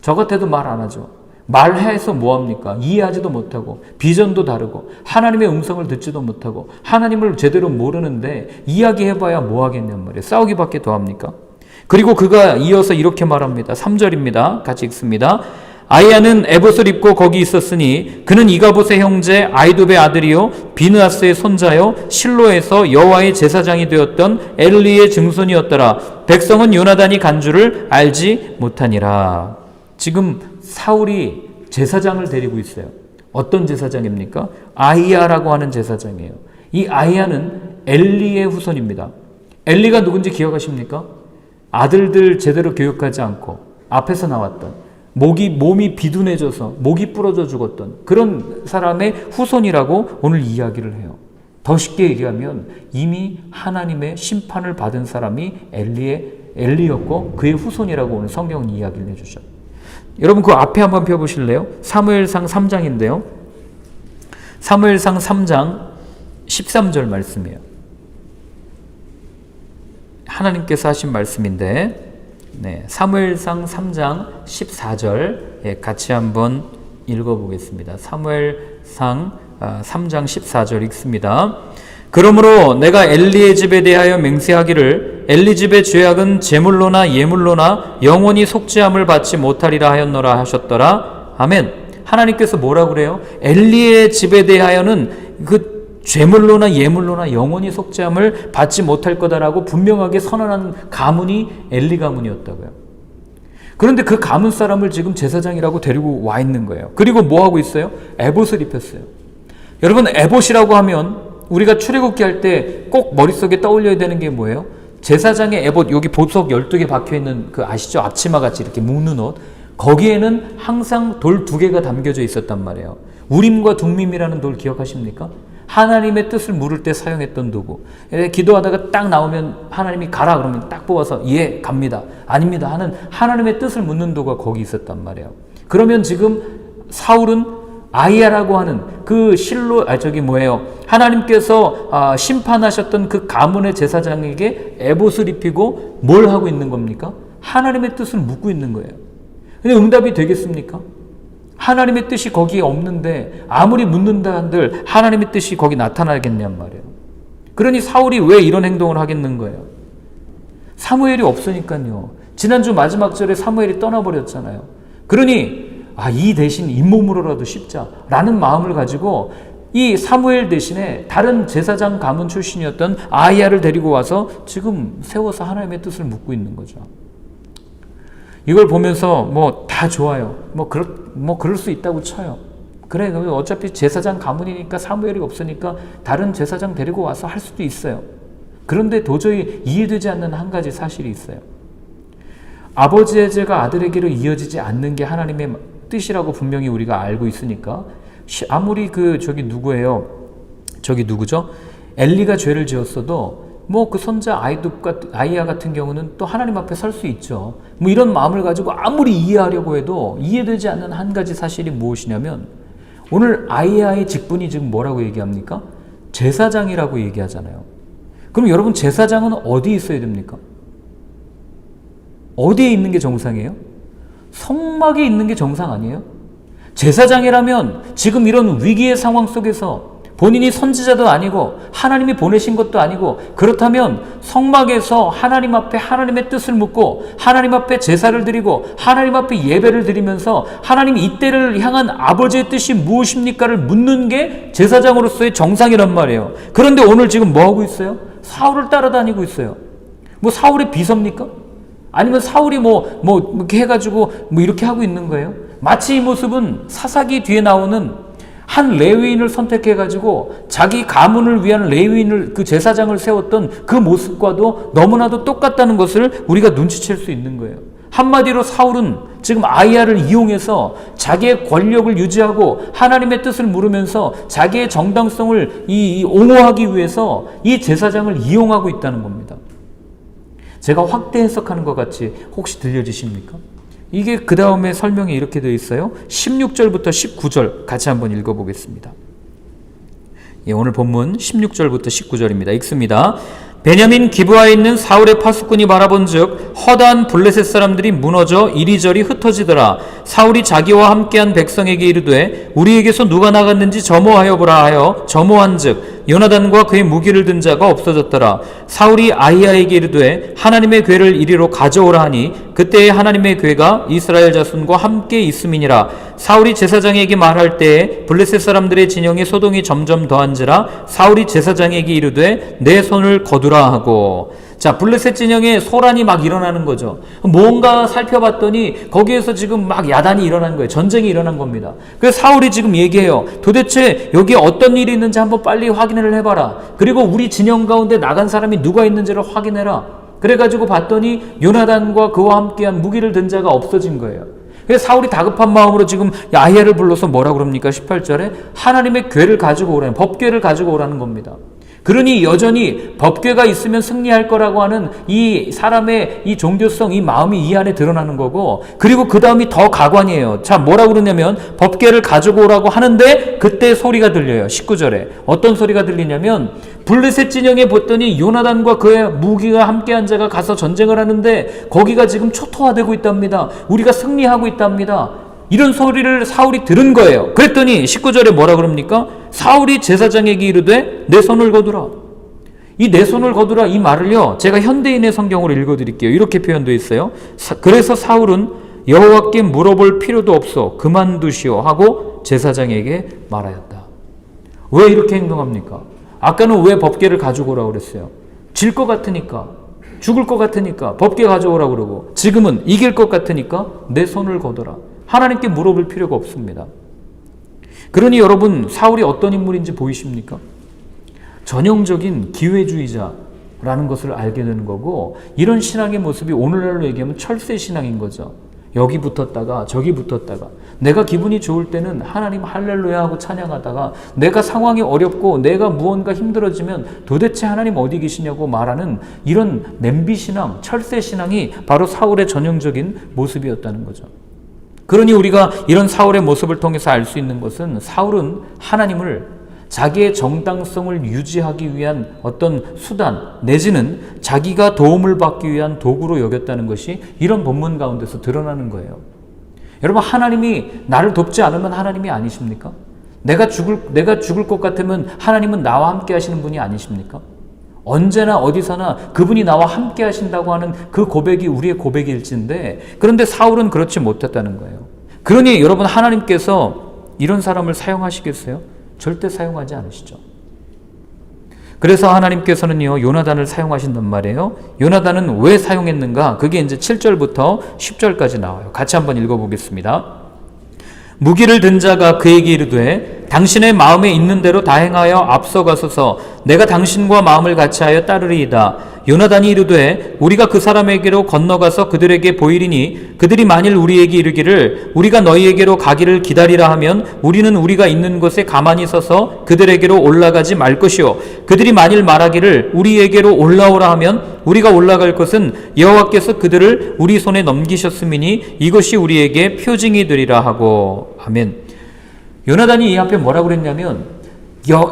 저 같아도 말 안 하죠. 말해서 뭐합니까? 이해하지도 못하고 비전도 다르고 하나님의 음성을 듣지도 못하고 하나님을 제대로 모르는데 이야기해봐야 뭐하겠냔 말이에요. 싸우기밖에 더 합니까? 그리고 그가 이어서 이렇게 말합니다. 3절입니다. 같이 읽습니다. 아히야는 에봇을 입고 거기 있었으니 그는 이가봇의 형제 아히두베의 아들이요 비느하스의 손자요 실로에서 여호와의 제사장이 되었던 엘리의 증손이었더라. 백성은 요나단이 간 줄을 알지 못하니라. 지금 사울이 제사장을 데리고 있어요. 어떤 제사장입니까? 아히야라고 하는 제사장이에요. 이 아히야는 엘리의 후손입니다. 엘리가 누군지 기억하십니까? 아들들 제대로 교육하지 않고 앞에서 나왔던 몸이 비둔해져서 목이 부러져 죽었던 그런 사람의 후손이라고 오늘 이야기를 해요. 더 쉽게 얘기하면 이미 하나님의 심판을 받은 사람이 엘리였고 그의 후손이라고 오늘 성경은 이야기를 해주죠. 여러분 그 앞에 한번 펴보실래요? 사무엘상 3장인데요. 사무엘상 3장 13절 말씀이에요. 하나님께서 하신 말씀인데 사무엘상 3장 14절 같이 한번 읽어보겠습니다. 사무엘상 3장 14절 읽습니다. 그러므로 내가 엘리의 집에 대하여 맹세하기를 엘리 집의 죄악은 제물로나 예물로나 영원히 속죄함을 받지 못하리라 하였노라 하셨더라. 아멘. 하나님께서 뭐라고 그래요? 엘리의 집에 대하여는 그 죄물로나 예물로나 영원히 속죄함을 받지 못할 거다라고 분명하게 선언한 가문이 엘리 가문이었다고요. 그런데 그 가문 사람을 지금 제사장이라고 데리고 와 있는 거예요. 그리고 뭐 하고 있어요? 에봇을 입혔어요. 여러분 에봇이라고 하면 우리가 출애굽기 할 때 꼭 머릿속에 떠올려야 되는 게 뭐예요? 제사장의 에봇, 여기 보석 12개 박혀있는 그 아시죠? 앞치마같이 이렇게 묶는 옷. 거기에는 항상 돌 2개가 담겨져 있었단 말이에요. 우림과 둠밈이라는 돌 기억하십니까? 하나님의 뜻을 물을 때 사용했던 도구. 기도하다가 딱 나오면 하나님이 가라 그러면 딱 뽑아서 예 갑니다. 아닙니다 하는 하나님의 뜻을 묻는 도구가 거기 있었단 말이에요. 그러면 지금 사울은 아히야라고 하는 그 하나님께서 심판하셨던 그 가문의 제사장에게 에봇을 입히고 뭘 하고 있는 겁니까? 하나님의 뜻을 묻고 있는 거예요. 근데 응답이 되겠습니까? 하나님의 뜻이 거기에 없는데 아무리 묻는다 한들 하나님의 뜻이 거기 나타나겠냔 말이에요. 그러니 사울이 왜 이런 행동을 하겠는 거예요? 사무엘이 없으니까요. 지난주 마지막 절에 사무엘이 떠나버렸잖아요. 그러니 이 대신 잇몸으로라도 씹자라는 마음을 가지고 이 사무엘 대신에 다른 제사장 가문 출신이었던 아히야를 데리고 와서 지금 세워서 하나님의 뜻을 묻고 있는 거죠. 이걸 보면서 다 좋아요. 그럴 수 있다고 쳐요. 그래, 어차피 제사장 가문이니까 사무엘이 없으니까 다른 제사장 데리고 와서 할 수도 있어요. 그런데 도저히 이해되지 않는 한 가지 사실이 있어요. 아버지의 죄가 아들에게로 이어지지 않는 게 하나님의 뜻이라고 분명히 우리가 알고 있으니까 아무리 누구죠? 엘리가 죄를 지었어도 그 손자 아히야 같은 경우는 또 하나님 앞에 설 수 있죠. 이런 마음을 가지고 아무리 이해하려고 해도 이해되지 않는 한 가지 사실이 무엇이냐면 오늘 아히야의 직분이 지금 뭐라고 얘기합니까? 제사장이라고 얘기하잖아요. 그럼 여러분 제사장은 어디에 있어야 됩니까? 어디에 있는 게 정상이에요? 성막에 있는 게 정상 아니에요? 제사장이라면 지금 이런 위기의 상황 속에서 본인이 선지자도 아니고 하나님이 보내신 것도 아니고 그렇다면 성막에서 하나님 앞에 하나님의 뜻을 묻고 하나님 앞에 제사를 드리고 하나님 앞에 예배를 드리면서 하나님 이때를 향한 아버지의 뜻이 무엇입니까를 묻는 게 제사장으로서의 정상이란 말이에요. 그런데 오늘 지금 뭐 하고 있어요? 사울을 따라다니고 있어요. 사울의 비서입니까? 아니면 사울이 이렇게 해가지고 이렇게 하고 있는 거예요? 마치 이 모습은 사사기 뒤에 나오는 한 레위인을 선택해가지고 자기 가문을 위한 레위인을 그 제사장을 세웠던 그 모습과도 너무나도 똑같다는 것을 우리가 눈치챌 수 있는 거예요. 한마디로 사울은 지금 아히야를 이용해서 자기의 권력을 유지하고 하나님의 뜻을 물으면서 자기의 정당성을 옹호하기 위해서 이 제사장을 이용하고 있다는 겁니다. 제가 확대 해석하는 것 같이 혹시 들려지십니까? 이게 그 다음에 설명이 이렇게 되어 있어요. 16절부터 19절 같이 한번 읽어보겠습니다. 오늘 본문 16절부터 19절입니다. 읽습니다. 베냐민 기브아에 있는 사울의 파수꾼이 바라본즉 허다한 블레셋 사람들이 무너져 이리저리 흩어지더라. 사울이 자기와 함께한 백성에게 이르되 우리에게서 누가 나갔는지 점호하여 보라 하여 점호한즉 요나단과 그의 무기를 든 자가 없어졌더라. 사울이 아히야에게 이르되 하나님의 궤를 이리로 가져오라 하니 그때에 하나님의 괴가 이스라엘 자손과 함께 있음이니라. 사울이 제사장에게 말할 때에 블레셋 사람들의 진영에 소동이 점점 더한지라. 사울이 제사장에게 이르되 내 손을 거두라 하고. 자, 블레셋 진영에 소란이 막 일어나는 거죠. 뭔가 살펴봤더니 거기에서 지금 막 야단이 일어난 거예요. 전쟁이 일어난 겁니다. 그래서 사울이 지금 얘기해요. 도대체 여기에 어떤 일이 있는지 한번 빨리 확인을 해봐라. 그리고 우리 진영 가운데 나간 사람이 누가 있는지를 확인해라. 그래가지고 봤더니 요나단과 그와 함께한 무기를 든 자가 없어진 거예요. 그래서 사울이 다급한 마음으로 지금 야히야를 불러서 뭐라 그럽니까? 18절에 하나님의 궤를 가지고 오라는, 법궤를 가지고 오라는 겁니다. 그러니 여전히 법궤가 있으면 승리할 거라고 하는 이 사람의 이 종교성, 이 마음이 이 안에 드러나는 거고, 그리고 그 다음이 더 가관이에요. 자, 뭐라 그러냐면 법궤를 가지고 오라고 하는데 그때 소리가 들려요. 19절에 어떤 소리가 들리냐면 블레셋 진영에 봤더니 요나단과 그의 무기가 함께한 자가 가서 전쟁을 하는데 거기가 지금 초토화되고 있답니다. 우리가 승리하고 있답니다. 이런 소리를 사울이 들은 거예요. 그랬더니 19절에 뭐라 그럽니까? 사울이 제사장에게 이르되 내 손을 거두라. 이 내 손을 거두라 이 말을요, 제가 현대인의 성경으로 읽어드릴게요. 이렇게 표현되어 있어요. 그래서 사울은 여호와께 물어볼 필요도 없어 그만두시오 하고 제사장에게 말하였다. 왜 이렇게 행동합니까? 아까는 왜 법궤를 가지고 오라고 그랬어요? 질 것 같으니까, 죽을 것 같으니까 법궤 가져오라고 그러고, 지금은 이길 것 같으니까 내 손을 거둬라. 하나님께 물어볼 필요가 없습니다. 그러니 여러분, 사울이 어떤 인물인지 보이십니까? 전형적인 기회주의자라는 것을 알게 되는 거고, 이런 신앙의 모습이 오늘날로 얘기하면 철새 신앙인 거죠. 여기 붙었다가 저기 붙었다가, 내가 기분이 좋을 때는 하나님 할렐루야 하고 찬양하다가 내가 상황이 어렵고 내가 무언가 힘들어지면 도대체 하나님 어디 계시냐고 말하는 이런 냄비 신앙, 철새 신앙이 바로 사울의 전형적인 모습이었다는 거죠. 그러니 우리가 이런 사울의 모습을 통해서 알 수 있는 것은, 사울은 하나님을 자기의 정당성을 유지하기 위한 어떤 수단 내지는 자기가 도움을 받기 위한 도구로 여겼다는 것이 이런 본문 가운데서 드러나는 거예요. 여러분, 하나님이 나를 돕지 않으면 하나님이 아니십니까? 내가 죽을 것 같으면 하나님은 나와 함께 하시는 분이 아니십니까? 언제나 어디서나 그분이 나와 함께 하신다고 하는 그 고백이 우리의 고백일진데, 그런데 사울은 그렇지 못했다는 거예요. 그러니 여러분, 하나님께서 이런 사람을 사용하시겠어요? 절대 사용하지 않으시죠. 그래서 하나님께서는요, 요나단을 사용하신단 말이에요. 요나단은 왜 사용했는가? 그게 이제 7절부터 10절까지 나와요. 같이 한번 읽어보겠습니다. 무기를 든 자가 그에게 이르되 당신의 마음에 있는 대로 다 행하여 앞서가소서. 내가 당신과 마음을 같이하여 따르리이다. 요나단이 이르되 우리가 그 사람에게로 건너가서 그들에게 보이리니 그들이 만일 우리에게 이르기를 우리가 너희에게로 가기를 기다리라 하면 우리는 우리가 있는 곳에 가만히 서서 그들에게로 올라가지 말 것이요, 그들이 만일 말하기를 우리에게로 올라오라 하면 우리가 올라갈 것은 여호와께서 그들을 우리 손에 넘기셨음이니 이것이 우리에게 표징이 되리라 하고. 아멘. 요나단이 이 앞에 뭐라고 그랬냐면,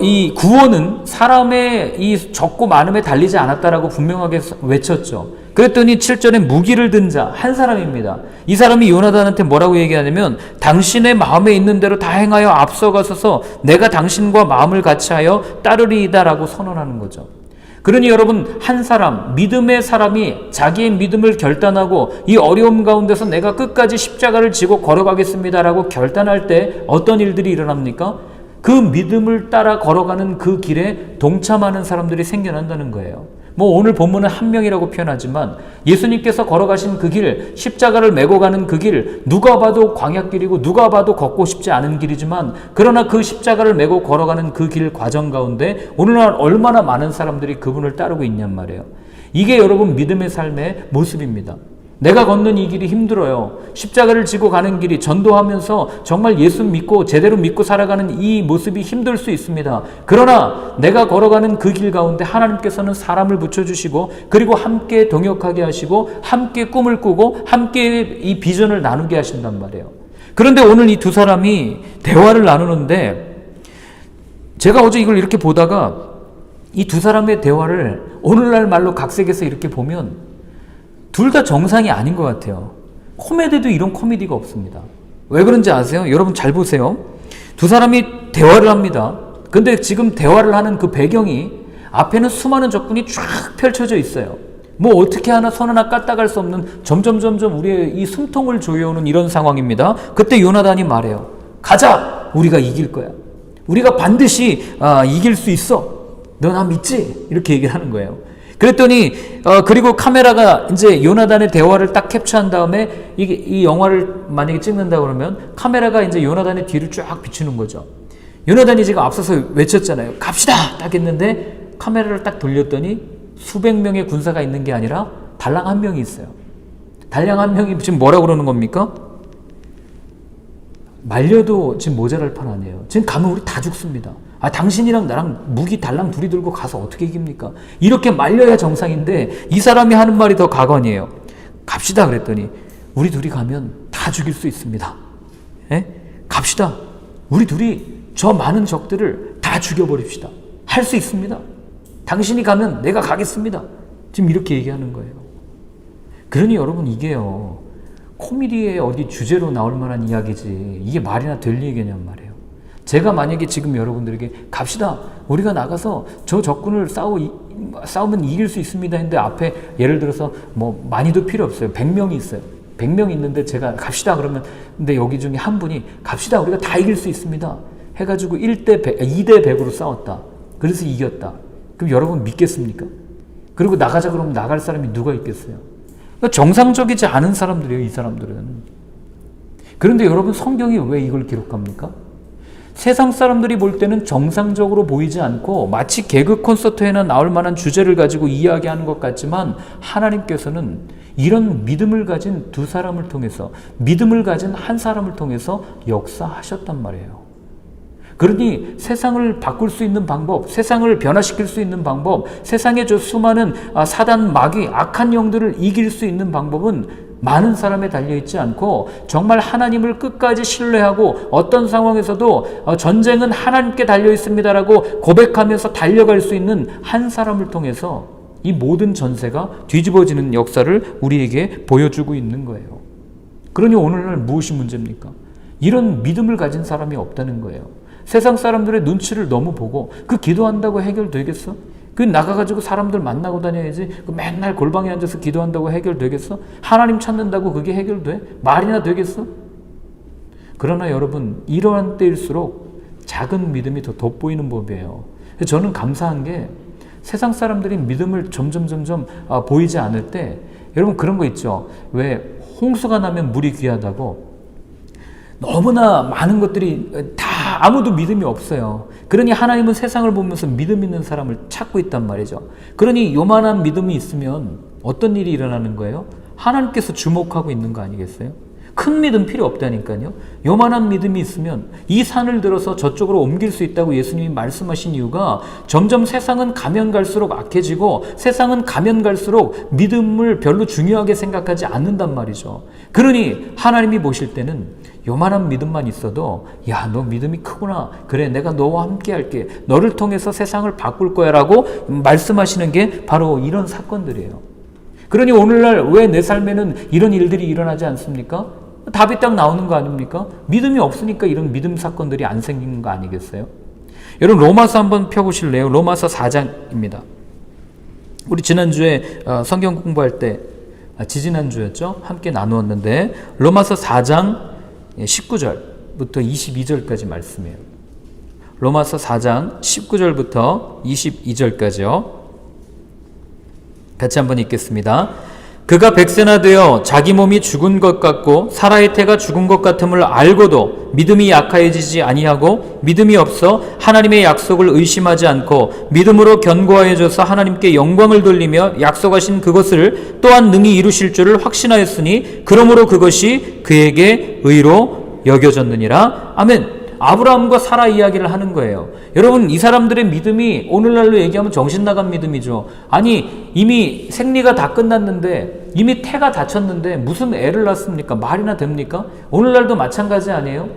이 구원은 사람의 이 적고 많음에 달리지 않았다라고 분명하게 외쳤죠. 그랬더니 7절에 무기를 든 자 한 사람입니다. 이 사람이 요나단한테 뭐라고 얘기하냐면, 당신의 마음에 있는 대로 다 행하여 앞서가서서 내가 당신과 마음을 같이하여 따르리이다 라고 선언하는 거죠. 그러니 여러분, 한 사람, 믿음의 사람이 자기의 믿음을 결단하고 이 어려움 가운데서 내가 끝까지 십자가를 지고 걸어가겠습니다라고 결단할 때 어떤 일들이 일어납니까? 그 믿음을 따라 걸어가는 그 길에 동참하는 사람들이 생겨난다는 거예요. 오늘 본문은 한 명이라고 표현하지만 예수님께서 걸어가신 그 길, 십자가를 메고 가는 그 길, 누가 봐도 광야길이고 누가 봐도 걷고 싶지 않은 길이지만, 그러나 그 십자가를 메고 걸어가는 그 길 과정 가운데 오늘날 얼마나 많은 사람들이 그분을 따르고 있냔 말이에요. 이게 여러분 믿음의 삶의 모습입니다. 내가 걷는 이 길이 힘들어요. 십자가를 지고 가는 길이, 전도하면서 정말 예수 믿고 제대로 믿고 살아가는 이 모습이 힘들 수 있습니다. 그러나 내가 걸어가는 그 길 가운데 하나님께서는 사람을 붙여주시고, 그리고 함께 동역하게 하시고, 함께 꿈을 꾸고, 함께 이 비전을 나누게 하신단 말이에요. 그런데 오늘 이 두 사람이 대화를 나누는데, 제가 어제 이걸 이렇게 보다가 이 두 사람의 대화를 오늘날 말로 각색해서 이렇게 보면 둘 다 정상이 아닌 것 같아요. 코미디도 이런 코미디가 없습니다. 왜 그런지 아세요? 여러분 잘 보세요. 두 사람이 대화를 합니다. 근데 지금 대화를 하는 그 배경이 앞에는 수많은 적군이 쫙 펼쳐져 있어요. 뭐 어떻게 하나 손 하나 까딱할 수 없는 점점 우리의 이 숨통을 조여오는 이런 상황입니다. 그때 요나단이 말해요. 가자! 우리가 이길 거야. 우리가 반드시 이길 수 있어. 너 나 믿지? 이렇게 얘기를 하는 거예요. 그랬더니 그리고 카메라가 이제 요나단의 대화를 딱 캡처한 다음에 이 영화를 만약에 찍는다 그러면 카메라가 이제 요나단의 뒤를 쫙 비추는 거죠. 요나단이 지금 앞서서 외쳤잖아요. 갑시다! 딱 했는데 카메라를 딱 돌렸더니 수백 명의 군사가 있는 게 아니라 달랑 한 명이 있어요. 달랑 한 명이 지금 뭐라고 그러는 겁니까? 말려도 지금 모자랄 판 아니에요. 지금 가면 우리 다 죽습니다. 당신이랑 나랑 무기 달랑 둘이 들고 가서 어떻게 이깁니까? 이렇게 말려야 정상인데 이 사람이 하는 말이 더 가관이에요. 갑시다 그랬더니 우리 둘이 가면 다 죽일 수 있습니다. 에? 갑시다. 우리 둘이 저 많은 적들을 다 죽여버립시다. 할 수 있습니다. 당신이 가면 내가 가겠습니다. 지금 이렇게 얘기하는 거예요. 그러니 여러분 이게요. 코미디의 어디 주제로 나올 만한 이야기지 이게 말이나 될 얘기냔 말이에요. 제가 만약에 지금 여러분들에게 갑시다. 우리가 나가서 저 적군을 싸우면 이길 수 있습니다 했는데 앞에 예를 들어서 뭐 많이도 필요 없어요. 100명이 있어요. 100명 있는데 제가 갑시다 그러면 근데 여기 중에 한 분이 갑시다. 우리가 다 이길 수 있습니다. 해가지고 2대 100으로 싸웠다. 그래서 이겼다. 그럼 여러분 믿겠습니까? 그리고 나가자 그러면 나갈 사람이 누가 있겠어요? 그러니까 정상적이지 않은 사람들이에요. 이 사람들은. 그런데 여러분 성경이 왜 이걸 기록합니까? 세상 사람들이 볼 때는 정상적으로 보이지 않고 마치 개그 콘서트에나 나올 만한 주제를 가지고 이야기하는 것 같지만 하나님께서는 이런 믿음을 가진 두 사람을 통해서 믿음을 가진 한 사람을 통해서 역사하셨단 말이에요. 그러니 세상을 바꿀 수 있는 방법, 세상을 변화시킬 수 있는 방법, 세상의 저 수많은 사단, 마귀, 악한 영들을 이길 수 있는 방법은 많은 사람에 달려있지 않고 정말 하나님을 끝까지 신뢰하고 어떤 상황에서도 전쟁은 하나님께 달려있습니다라고 고백하면서 달려갈 수 있는 한 사람을 통해서 이 모든 전세가 뒤집어지는 역사를 우리에게 보여주고 있는 거예요. 그러니 오늘날 무엇이 문제입니까? 이런 믿음을 가진 사람이 없다는 거예요. 세상 사람들의 눈치를 너무 보고 그 기도한다고 해결되겠어? 그 나가가지고 사람들 만나고 다녀야지 그 맨날 골방에 앉아서 기도한다고 해결되겠어? 하나님 찾는다고 그게 해결돼? 말이나 되겠어? 그러나 여러분 이러한 때일수록 작은 믿음이 더 돋보이는 법이에요. 저는 감사한 게 세상 사람들이 믿음을 점점 보이지 않을 때 여러분 그런 거 있죠. 왜 홍수가 나면 물이 귀하다고 너무나 많은 것들이 다 아무도 믿음이 없어요. 그러니 하나님은 세상을 보면서 믿음 있는 사람을 찾고 있단 말이죠. 그러니 요만한 믿음이 있으면 어떤 일이 일어나는 거예요? 하나님께서 주목하고 있는 거 아니겠어요? 큰 믿음 필요 없다니까요. 요만한 믿음이 있으면 이 산을 들어서 저쪽으로 옮길 수 있다고 예수님이 말씀하신 이유가 점점 세상은 가면 갈수록 악해지고 세상은 가면 갈수록 믿음을 별로 중요하게 생각하지 않는단 말이죠. 그러니 하나님이 보실 때는 요만한 믿음만 있어도 야, 너 믿음이 크구나. 그래, 내가 너와 함께 할게. 너를 통해서 세상을 바꿀 거야 라고 말씀하시는 게 바로 이런 사건들이에요. 그러니 오늘날 왜 내 삶에는 이런 일들이 일어나지 않습니까? 답이 딱 나오는 거 아닙니까? 믿음이 없으니까 이런 믿음 사건들이 안 생기는 거 아니겠어요? 여러분 로마서 한번 펴보실래요? 로마서 4장입니다. 우리 지난주에 성경 공부할 때 지지난주였죠? 함께 나누었는데 로마서 4장 19절부터 22절까지 말씀이에요. 로마서 4장 19절부터 22절까지요. 같이 한번 읽겠습니다. 그가 백세나 되어 자기 몸이 죽은 것 같고 사라의 태가 죽은 것 같음을 알고도 믿음이 약하여지지 아니하고 믿음이 없어 하나님의 약속을 의심하지 않고 믿음으로 견고하여져서 하나님께 영광을 돌리며 약속하신 그것을 또한 능히 이루실 줄을 확신하였으니 그러므로 그것이 그에게 의로 여겨졌느니라. 아멘. 아브라함과 사라 이야기를 하는 거예요. 여러분 이 사람들의 믿음이 오늘날로 얘기하면 정신나간 믿음이죠. 아니 이미 생리가 다 끝났는데 이미 태가 닫혔는데 무슨 애를 낳습니까? 말이나 됩니까? 오늘날도 마찬가지 아니에요?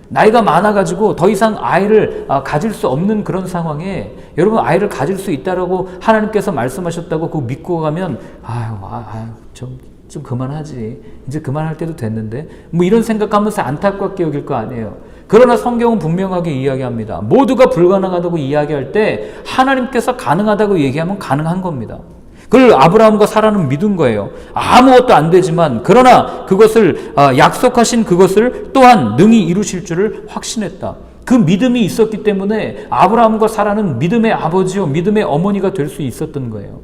나이가 많아가지고 더 이상 아이를 가질 수 없는 그런 상황에 여러분 아이를 가질 수 있다라고 하나님께서 말씀하셨다고 그거 믿고 가면 좀 그만하지. 이제 그만할 때도 됐는데 뭐 이런 생각하면서 안타깝게 여길 거 아니에요. 그러나 성경은 분명하게 이야기합니다. 모두가 불가능하다고 이야기할 때 하나님께서 가능하다고 얘기하면 가능한 겁니다. 그걸 아브라함과 사라는 믿은 거예요. 아무것도 안 되지만 그러나 그것을 약속하신 그것을 또한 능히 이루실 줄을 확신했다. 그 믿음이 있었기 때문에 아브라함과 사라는 믿음의 아버지요 믿음의 어머니가 될 수 있었던 거예요.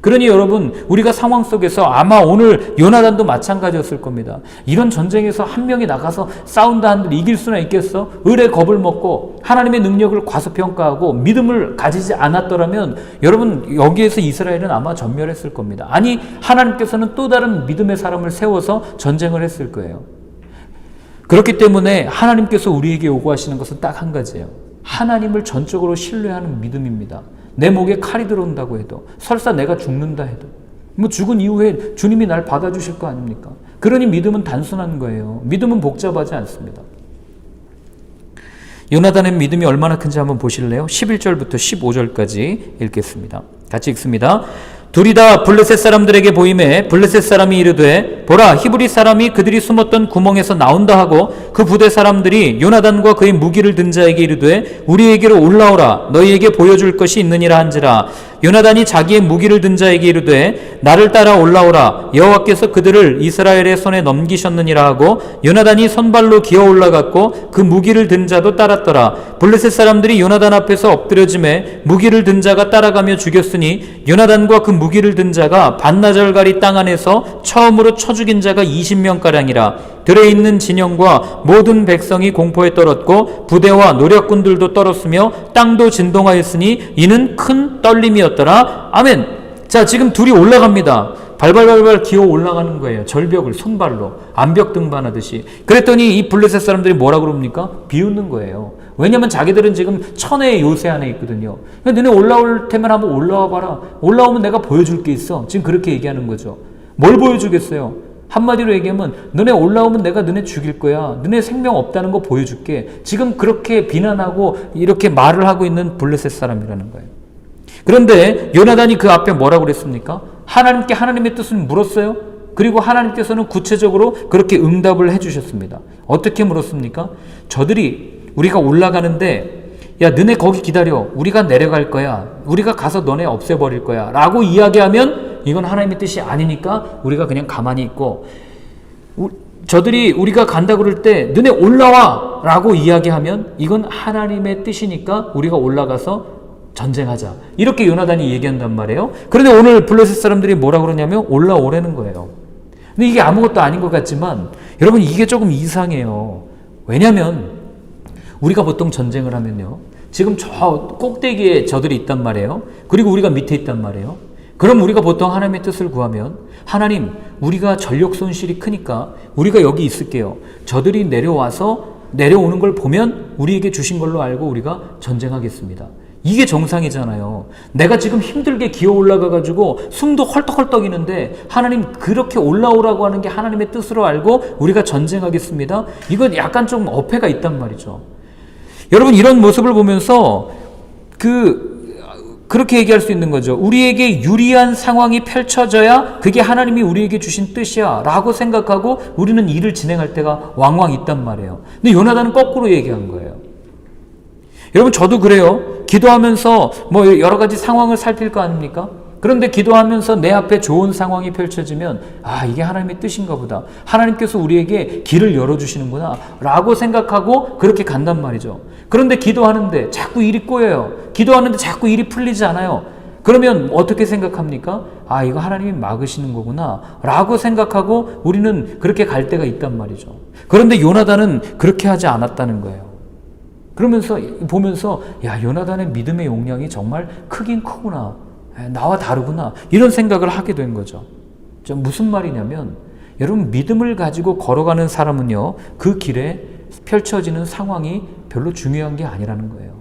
그러니 여러분, 우리가 상황 속에서 아마 오늘 요나단도 마찬가지였을 겁니다. 이런 전쟁에서 한 명이 나가서 싸운다 한들 이길 수나 있겠어? 을의 겁을 먹고 하나님의 능력을 과소평가하고 믿음을 가지지 않았더라면 여러분, 여기에서 이스라엘은 아마 전멸했을 겁니다. 아니, 하나님께서는 또 다른 믿음의 사람을 세워서 전쟁을 했을 거예요. 그렇기 때문에 하나님께서 우리에게 요구하시는 것은 딱 한 가지예요. 하나님을 전적으로 신뢰하는 믿음입니다. 내 목에 칼이 들어온다고 해도, 설사 내가 죽는다 해도, 뭐 죽은 이후에 주님이 날 받아주실 거 아닙니까? 그러니 믿음은 단순한 거예요. 믿음은 복잡하지 않습니다. 요나단의 믿음이 얼마나 큰지 한번 보실래요? 11절부터 15절까지 읽겠습니다. 같이 읽습니다. 둘이 다 블레셋 사람들에게 보임에 블레셋 사람이 이르되 보라 히브리 사람이 그들이 숨었던 구멍에서 나온다 하고 그 부대 사람들이 요나단과 그의 무기를 든 자에게 이르되 우리에게로 올라오라 너희에게 보여줄 것이 있느니라 한지라. 요나단이 자기의 무기를 든 자에게 이르되 나를 따라 올라오라 여호와께서 그들을 이스라엘의 손에 넘기셨느니라 하고 요나단이 손발로 기어 올라갔고 그 무기를 든 자도 따랐더라. 블레셋 사람들이 요나단 앞에서 엎드려짐에 무기를 든 자가 따라가며 죽였으니 요나단과 그 무기를 든 자가 반나절가리 땅 안에서 처음으로 쳐 죽인 자가 20명가량이라. 들에 있는 진영과 모든 백성이 공포에 떨었고 부대와 노략군들도 떨었으며 땅도 진동하였으니 이는 큰 떨림이었더라. 아멘. 자, 지금 둘이 올라갑니다. 발발발발 기어 올라가는 거예요. 절벽을 손발로 암벽 등반하듯이. 그랬더니 이 블레셋 사람들이 뭐라 그럽니까? 비웃는 거예요. 왜냐면 자기들은 지금 천혜의 요새 안에 있거든요. 너네 올라올 테면 한번 올라와 봐라. 올라오면 내가 보여줄 게 있어. 지금 그렇게 얘기하는 거죠. 뭘 보여주겠어요? 한마디로 얘기하면 너네 올라오면 내가 너네 죽일 거야. 너네 생명 없다는 거 보여줄게. 지금 그렇게 비난하고 이렇게 말을 하고 있는 블레셋 사람이라는 거예요. 그런데 요나단이 그 앞에 뭐라고 그랬습니까? 하나님께 하나님의 뜻을 물었어요. 그리고 하나님께서는 구체적으로 그렇게 응답을 해주셨습니다. 어떻게 물었습니까? 저들이 우리가 올라가는데 야 너네 거기 기다려. 우리가 내려갈 거야. 우리가 가서 너네 없애버릴 거야 라고 이야기하면 이건 하나님의 뜻이 아니니까 우리가 그냥 가만히 있고, 저들이 우리가 간다 그럴 때 너네 올라와 라고 이야기하면 이건 하나님의 뜻이니까 우리가 올라가서 전쟁하자. 이렇게 요나단이 얘기한단 말이에요. 그런데 오늘 블레셋 사람들이 뭐라 그러냐면 올라오라는 거예요. 근데 이게 아무것도 아닌 것 같지만 여러분 이게 조금 이상해요. 왜냐하면 우리가 보통 전쟁을 하면요, 지금 저 꼭대기에 저들이 있단 말이에요. 그리고 우리가 밑에 있단 말이에요. 그럼 우리가 보통 하나님의 뜻을 구하면 하나님 우리가 전력 손실이 크니까 우리가 여기 있을게요. 저들이 내려오는 걸 보면 우리에게 주신 걸로 알고 우리가 전쟁하겠습니다. 이게 정상이잖아요. 내가 지금 힘들게 기어 올라가가지고 숨도 헐떡헐떡이는데 하나님 그렇게 올라오라고 하는 게 하나님의 뜻으로 알고 우리가 전쟁하겠습니다. 이건 약간 좀 어폐가 있단 말이죠. 여러분 이런 모습을 보면서 그렇게 얘기할 수 있는 거죠. 우리에게 유리한 상황이 펼쳐져야 그게 하나님이 우리에게 주신 뜻이야 라고 생각하고 우리는 일을 진행할 때가 왕왕 있단 말이에요. 근데 요나단은 거꾸로 얘기한 거예요. 여러분 저도 그래요. 기도하면서 뭐 여러 가지 상황을 살필 거 아닙니까? 그런데 기도하면서 내 앞에 좋은 상황이 펼쳐지면 아 이게 하나님의 뜻인가 보다. 하나님께서 우리에게 길을 열어주시는구나 라고 생각하고 그렇게 간단 말이죠. 그런데 기도하는데 자꾸 일이 꼬여요. 기도하는데 자꾸 일이 풀리지 않아요. 그러면 어떻게 생각합니까? 아 이거 하나님이 막으시는 거구나 라고 생각하고 우리는 그렇게 갈 때가 있단 말이죠. 그런데 요나단은 그렇게 하지 않았다는 거예요. 그러면서 보면서 야 요나단의 믿음의 용량이 정말 크긴 크구나. 나와 다르구나. 이런 생각을 하게 된 거죠. 무슨 말이냐면 여러분 믿음을 가지고 걸어가는 사람은요 그 길에 펼쳐지는 상황이 별로 중요한 게 아니라는 거예요.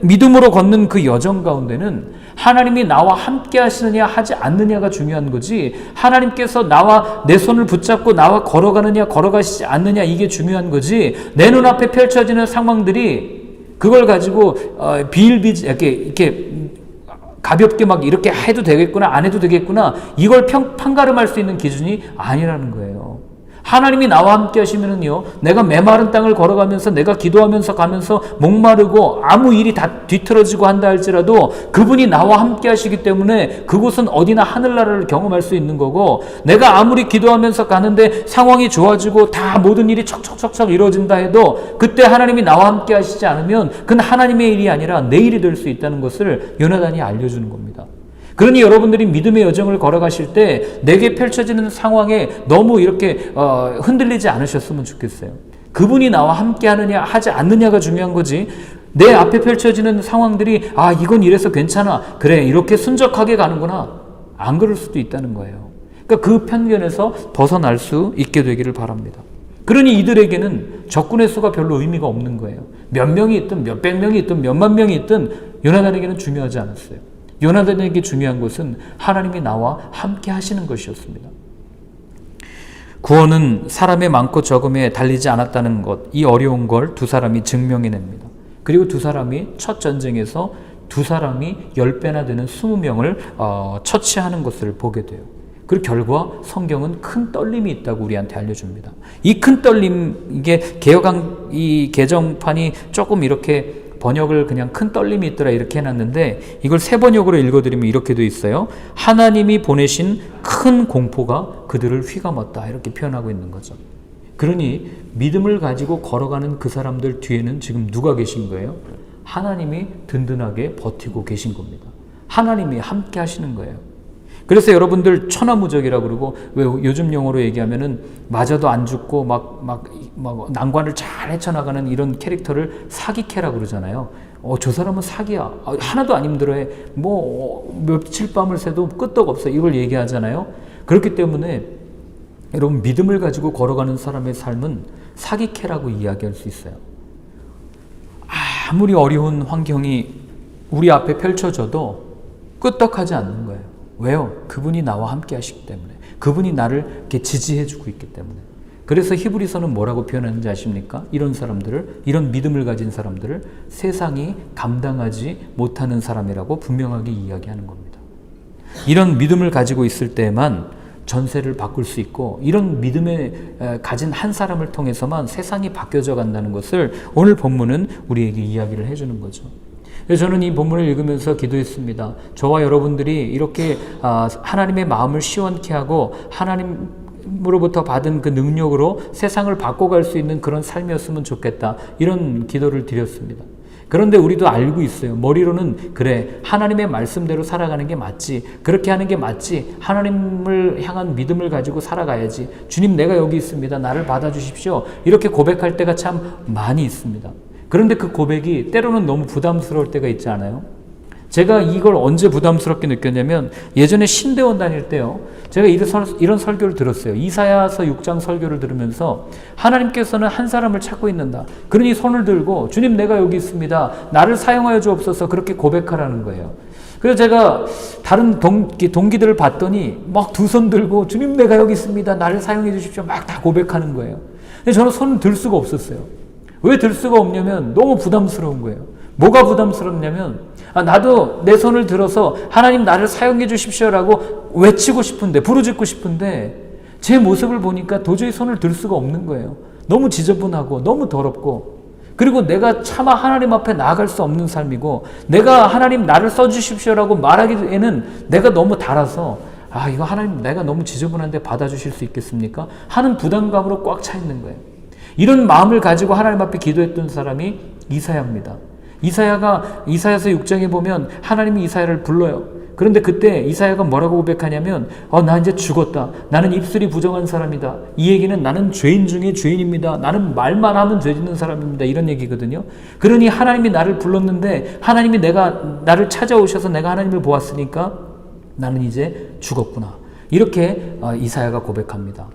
믿음으로 걷는 그 여정 가운데는 하나님이 나와 함께 하시느냐 하지 않느냐가 중요한 거지 하나님께서 내 손을 붙잡고 나와 걸어가느냐 걸어가시지 않느냐 이게 중요한 거지 내 눈앞에 펼쳐지는 상황들이 그걸 가지고 이렇게 가볍게 막 이렇게 해도 되겠구나 안 해도 되겠구나 이걸 판가름할 수 있는 기준이 아니라는 거예요. 하나님이 나와 함께 하시면은요, 내가 메마른 땅을 걸어가면서 내가 기도하면서 가면서 목마르고 아무 일이 다 뒤틀어지고 한다 할지라도 그분이 나와 함께 하시기 때문에 그곳은 어디나 하늘나라를 경험할 수 있는 거고, 내가 아무리 기도하면서 가는데 상황이 좋아지고 다 모든 일이 척척척척 이루어진다 해도 그때 하나님이 나와 함께 하시지 않으면 그건 하나님의 일이 아니라 내 일이 될 수 있다는 것을 요나단이 알려주는 겁니다. 그러니 여러분들이 믿음의 여정을 걸어가실 때 내게 펼쳐지는 상황에 너무 이렇게 흔들리지 않으셨으면 좋겠어요. 그분이 나와 함께 하느냐 하지 않느냐가 중요한 거지, 내 앞에 펼쳐지는 상황들이 이건 이래서 괜찮아, 그래 이렇게 순적하게 가는구나, 안 그럴 수도 있다는 거예요. 그러니까 그 편견에서 벗어날 수 있게 되기를 바랍니다. 그러니 이들에게는 적군의 수가 별로 의미가 없는 거예요. 몇 명이 있든 몇백 명이 있든 몇만 명이 있든 요나단에게는 중요하지 않았어요. 요나단에게 중요한 것은 하나님이 나와 함께 하시는 것이었습니다. 구원은 사람의 많고 적음에 달리지 않았다는 것, 이 어려운 걸 두 사람이 증명해냅니다. 그리고 두 사람이 첫 전쟁에서 두 사람이 10배나 되는 20명을 처치하는 것을 보게 돼요. 그리고 결과 성경은 큰 떨림이 있다고 우리한테 알려줍니다. 이 큰 떨림, 이게 이 개정판이 조금 이렇게 번역을 그냥 큰 떨림이 있더라 이렇게 해놨는데, 이걸 새 번역으로 읽어드리면 이렇게 돼 있어요. 하나님이 보내신 큰 공포가 그들을 휘감았다, 이렇게 표현하고 있는 거죠. 그러니 믿음을 가지고 걸어가는 그 사람들 뒤에는 지금 누가 계신 거예요? 하나님이 든든하게 버티고 계신 겁니다. 하나님이 함께 하시는 거예요. 그래서 여러분들 천하무적이라고 그러고, 왜 요즘 용어로 얘기하면은 맞아도 안 죽고 막 난관을 잘 헤쳐나가는 이런 캐릭터를 사기캐라고 그러잖아요. 저 사람은 사기야, 하나도 안 힘들어해, 며칠 밤을 새도 끄떡 없어, 이걸 얘기하잖아요. 그렇기 때문에 여러분, 믿음을 가지고 걸어가는 사람의 삶은 사기캐라고 이야기할 수 있어요. 아무리 어려운 환경이 우리 앞에 펼쳐져도 끄떡하지 않는 거예요. 왜요? 그분이 나와 함께 하시기 때문에, 그분이 나를 이렇게 지지해 주고 있기 때문에. 그래서 히브리서는 뭐라고 표현하는지 아십니까? 이런 사람들을, 이런 믿음을 가진 사람들을 세상이 감당하지 못하는 사람이라고 분명하게 이야기하는 겁니다. 이런 믿음을 가지고 있을 때만 전세를 바꿀 수 있고, 이런 믿음에 가진 한 사람을 통해서만 세상이 바뀌어져 간다는 것을 오늘 본문은 우리에게 이야기를 해주는 거죠. 저는 이 본문을 읽으면서 기도했습니다. 저와 여러분들이 이렇게 하나님의 마음을 시원케 하고 하나님으로부터 받은 그 능력으로 세상을 바꿔갈 수 있는 그런 삶이었으면 좋겠다, 이런 기도를 드렸습니다. 그런데 우리도 알고 있어요. 머리로는 그래, 하나님의 말씀대로 살아가는 게 맞지, 그렇게 하는 게 맞지, 하나님을 향한 믿음을 가지고 살아가야지, 주님 내가 여기 있습니다, 나를 받아주십시오, 이렇게 고백할 때가 참 많이 있습니다. 그런데 그 고백이 때로는 너무 부담스러울 때가 있지 않아요? 제가 이걸 언제 부담스럽게 느꼈냐면, 예전에 신대원 다닐 때요, 제가 이런 설교를 들었어요. 이사야서 6장 설교를 들으면서 하나님께서는 한 사람을 찾고 있는다, 그러니 손을 들고 주님 내가 여기 있습니다, 나를 사용하여 주옵소서, 그렇게 고백하라는 거예요. 그래서 제가 다른 동기들을 봤더니 막 두 손 들고 주님 내가 여기 있습니다, 나를 사용해 주십시오, 막 다 고백하는 거예요. 근데 저는 손을 들 수가 없었어요. 왜 들 수가 없냐면 너무 부담스러운 거예요. 뭐가 부담스럽냐면, 나도 내 손을 들어서 하나님 나를 사용해 주십시오라고 외치고 싶은데, 부르짖고 싶은데 제 모습을 보니까 도저히 손을 들 수가 없는 거예요. 너무 지저분하고 너무 더럽고, 그리고 내가 차마 하나님 앞에 나아갈 수 없는 삶이고, 내가 하나님 나를 써주십시오라고 말하기에는 내가 너무 달아서 이거 하나님 내가 너무 지저분한데 받아주실 수 있겠습니까? 하는 부담감으로 꽉 차 있는 거예요. 이런 마음을 가지고 하나님 앞에 기도했던 사람이 이사야입니다. 이사야서 6장에 보면 하나님이 이사야를 불러요. 그런데 그때 이사야가 뭐라고 고백하냐면, 나 이제 죽었다, 나는 입술이 부정한 사람이다, 이 얘기는 나는 죄인 중에 죄인입니다, 나는 말만 하면 죄 짓는 사람입니다, 이런 얘기거든요. 그러니 하나님이 나를 불렀는데, 하나님이 나를 찾아오셔서 내가 하나님을 보았으니까 나는 이제 죽었구나, 이렇게 이사야가 고백합니다.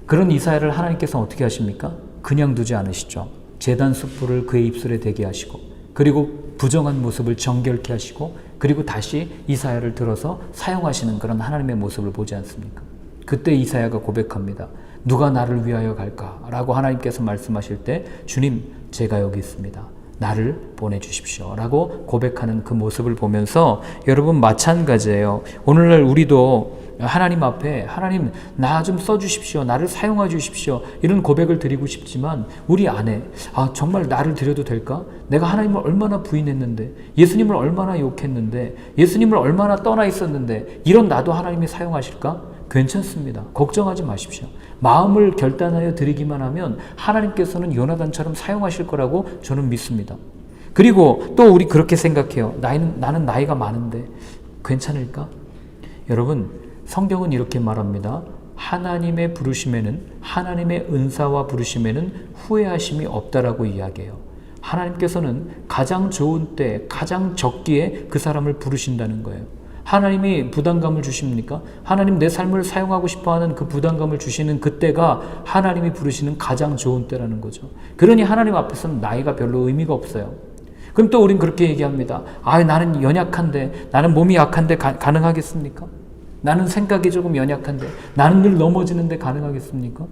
그런 이사야를 하나님께서 어떻게 하십니까? 그냥 두지 않으시죠. 제단 숯불을 그의 입술에 대게 하시고, 그리고 부정한 모습을 정결케 하시고, 그리고 다시 이사야를 들어서 사용하시는 그런 하나님의 모습을 보지 않습니까? 그때 이사야가 고백합니다. 누가 나를 위하여 갈까? 라고 하나님께서 말씀하실 때, 주님 제가 여기 있습니다, 나를 보내주십시오 라고 고백하는 그 모습을 보면서 여러분 마찬가지예요. 오늘날 우리도 하나님 앞에 하나님 나 좀 써주십시오. 나를 사용해 주십시오. 이런 고백을 드리고 싶지만 우리 안에 정말 나를 드려도 될까? 내가 하나님을 얼마나 부인했는데 예수님을 얼마나 욕했는데 예수님을 얼마나 떠나 있었는데 이런 나도 하나님이 사용하실까? 괜찮습니다. 걱정하지 마십시오. 마음을 결단하여 드리기만 하면 하나님께서는 요나단처럼 사용하실 거라고 저는 믿습니다. 그리고 또 우리 그렇게 생각해요. 나는 나이가 많은데 괜찮을까? 여러분 성경은 이렇게 말합니다. 하나님의 부르심에는 하나님의 은사와 부르심에는 후회하심이 없다라고 이야기해요. 하나님께서는 가장 좋은 때 가장 적기에 그 사람을 부르신다는 거예요. 하나님이 부담감을 주십니까? 하나님 내 삶을 사용하고 싶어하는 그 부담감을 주시는 그때가 하나님이 부르시는 가장 좋은 때라는 거죠. 그러니 하나님 앞에서는 나이가 별로 의미가 없어요. 그럼 또 우린 그렇게 얘기합니다. 나는 연약한데 나는 몸이 약한데 가능하겠습니까? 나는 생각이 조금 연약한데 나는 늘 넘어지는데 가능하겠습니까?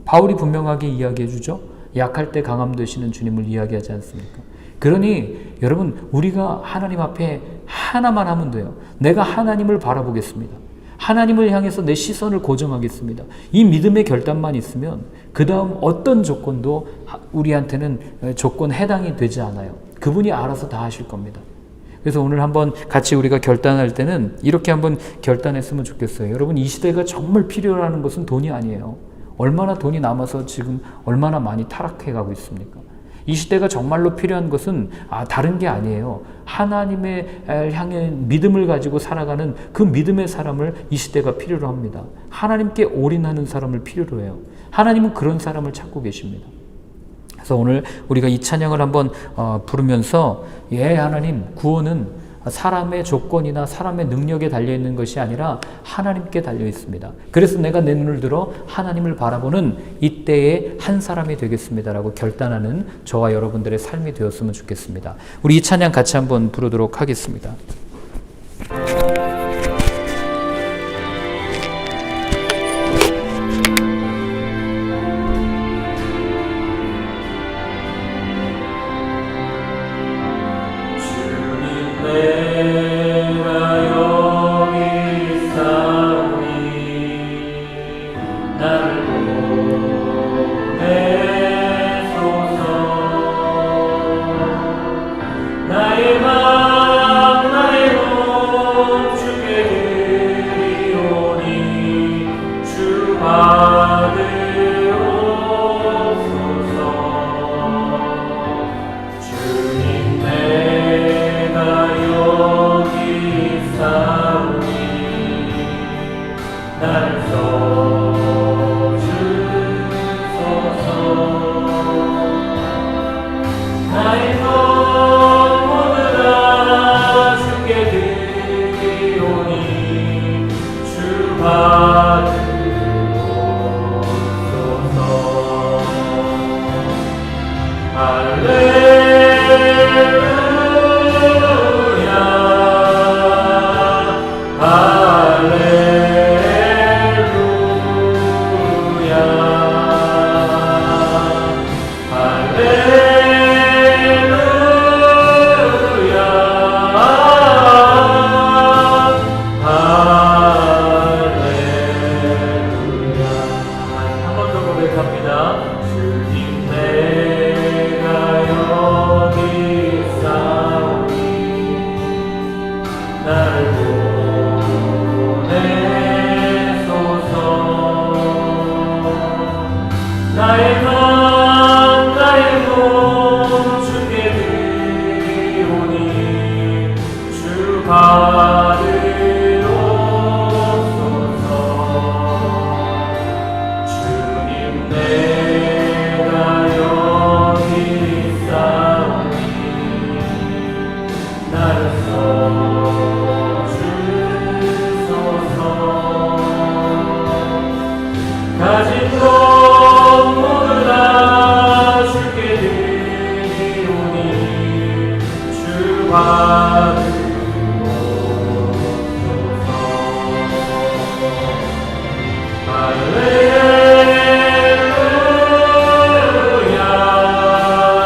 바울이 분명하게 이야기해 주죠. 약할 때 강함 되시는 주님을 이야기하지 않습니까? 그러니 여러분 우리가 하나님 앞에 하나만 하면 돼요. 내가 하나님을 바라보겠습니다. 하나님을 향해서 내 시선을 고정하겠습니다. 이 믿음의 결단만 있으면 그 다음 어떤 조건도 우리한테는 조건 해당이 되지 않아요. 그분이 알아서 다 하실 겁니다. 그래서 오늘 한번 같이 우리가 결단할 때는 이렇게 한번 결단했으면 좋겠어요. 여러분 이 시대가 정말 필요로 하는 것은 돈이 아니에요. 얼마나 돈이 남아서 지금 얼마나 많이 타락해 가고 있습니까? 이 시대가 정말로 필요한 것은 다른 게 아니에요. 하나님의 향해 믿음을 가지고 살아가는 그 믿음의 사람을 이 시대가 필요로 합니다. 하나님께 올인하는 사람을 필요로 해요. 하나님은 그런 사람을 찾고 계십니다. 그래서 오늘 우리가 이 찬양을 한번 부르면서 하나님 구원은 사람의 조건이나 사람의 능력에 달려있는 것이 아니라 하나님께 달려있습니다. 그래서 내가 내 눈을 들어 하나님을 바라보는 이때의 한 사람이 되겠습니다라고 결단하는 저와 여러분들의 삶이 되었으면 좋겠습니다. 우리 이 찬양 같이 한번 부르도록 하겠습니다.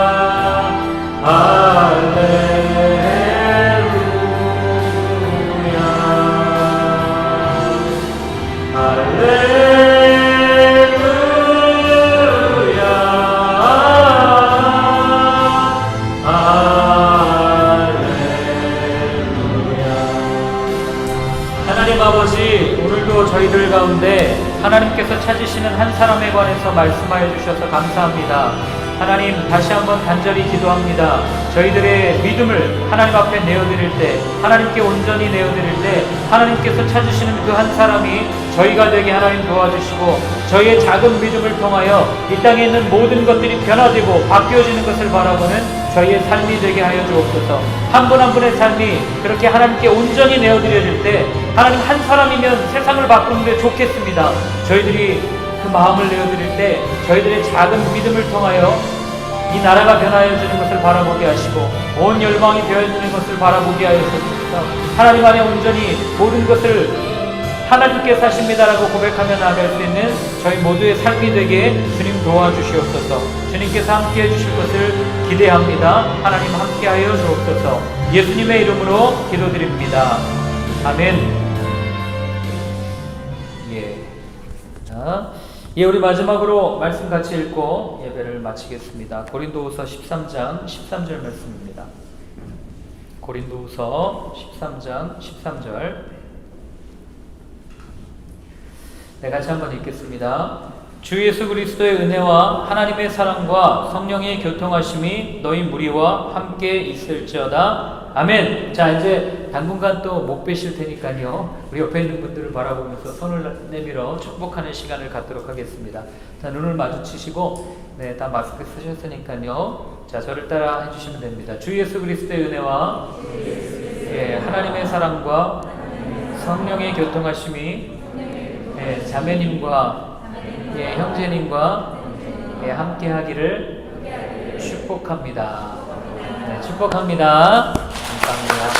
할렐루야 통해서 말씀하여 주셔서 감사합니다. 하나님, 다시 한번 간절히 기도합니다. 저희들의 믿음을 하나님 앞에 내어드릴 때, 하나님께 온전히 내어드릴 때, 하나님께서 찾으시는 그 한 사람이 저희가 되게 하나님 도와주시고, 저희의 작은 믿음을 통하여 이 땅에 있는 모든 것들이 변화되고 바뀌어지는 것을 바라보는 저희의 삶이 되게 하여 주옵소서. 한 분 한 분의 삶이 그렇게 하나님께 온전히 내어드려질 때, 하나님 한 사람이면 세상을 바꾸는데 좋겠습니다. 저희들이 그 마음을 내어드릴 때 저희들의 작은 믿음을 통하여 이 나라가 변화해지는 것을 바라보게 하시고 온 열방이 되어지는 것을 바라보게 하여주옵소서. 하나님 안에 온전히 모든 것을 하나님께서 하십니다라고 고백하며 나아갈 수 있는 저희 모두의 삶이 되게 주님 도와주시옵소서. 주님께서 함께 해주실 것을 기대합니다. 하나님 함께하여 주옵소서. 예수님의 이름으로 기도드립니다. 아멘. 예, 우리 마지막으로 말씀 같이 읽고 예배를 마치겠습니다. 고린도후서 13장 13절 말씀입니다. 고린도후서 13장 13절. 네, 같이 한번 읽겠습니다. 주 예수 그리스도의 은혜와 하나님의 사랑과 성령의 교통하심이 너희 무리와 함께 있을지어다. 아멘. 자, 이제 당분간 또 못 뵈실 테니까요, 우리 옆에 있는 분들을 바라보면서 손을 내밀어 축복하는 시간을 갖도록 하겠습니다. 자, 눈을 마주치시고, 네, 다 마스크 쓰셨으니까요, 자, 저를 따라 해주시면 됩니다. 주 예수 그리스도의 은혜와 하나님의 사랑과 성령의 교통하심이 자매님과 형제님과 함께 하기를 축복합니다. 네, 축복합니다. 감사합니다.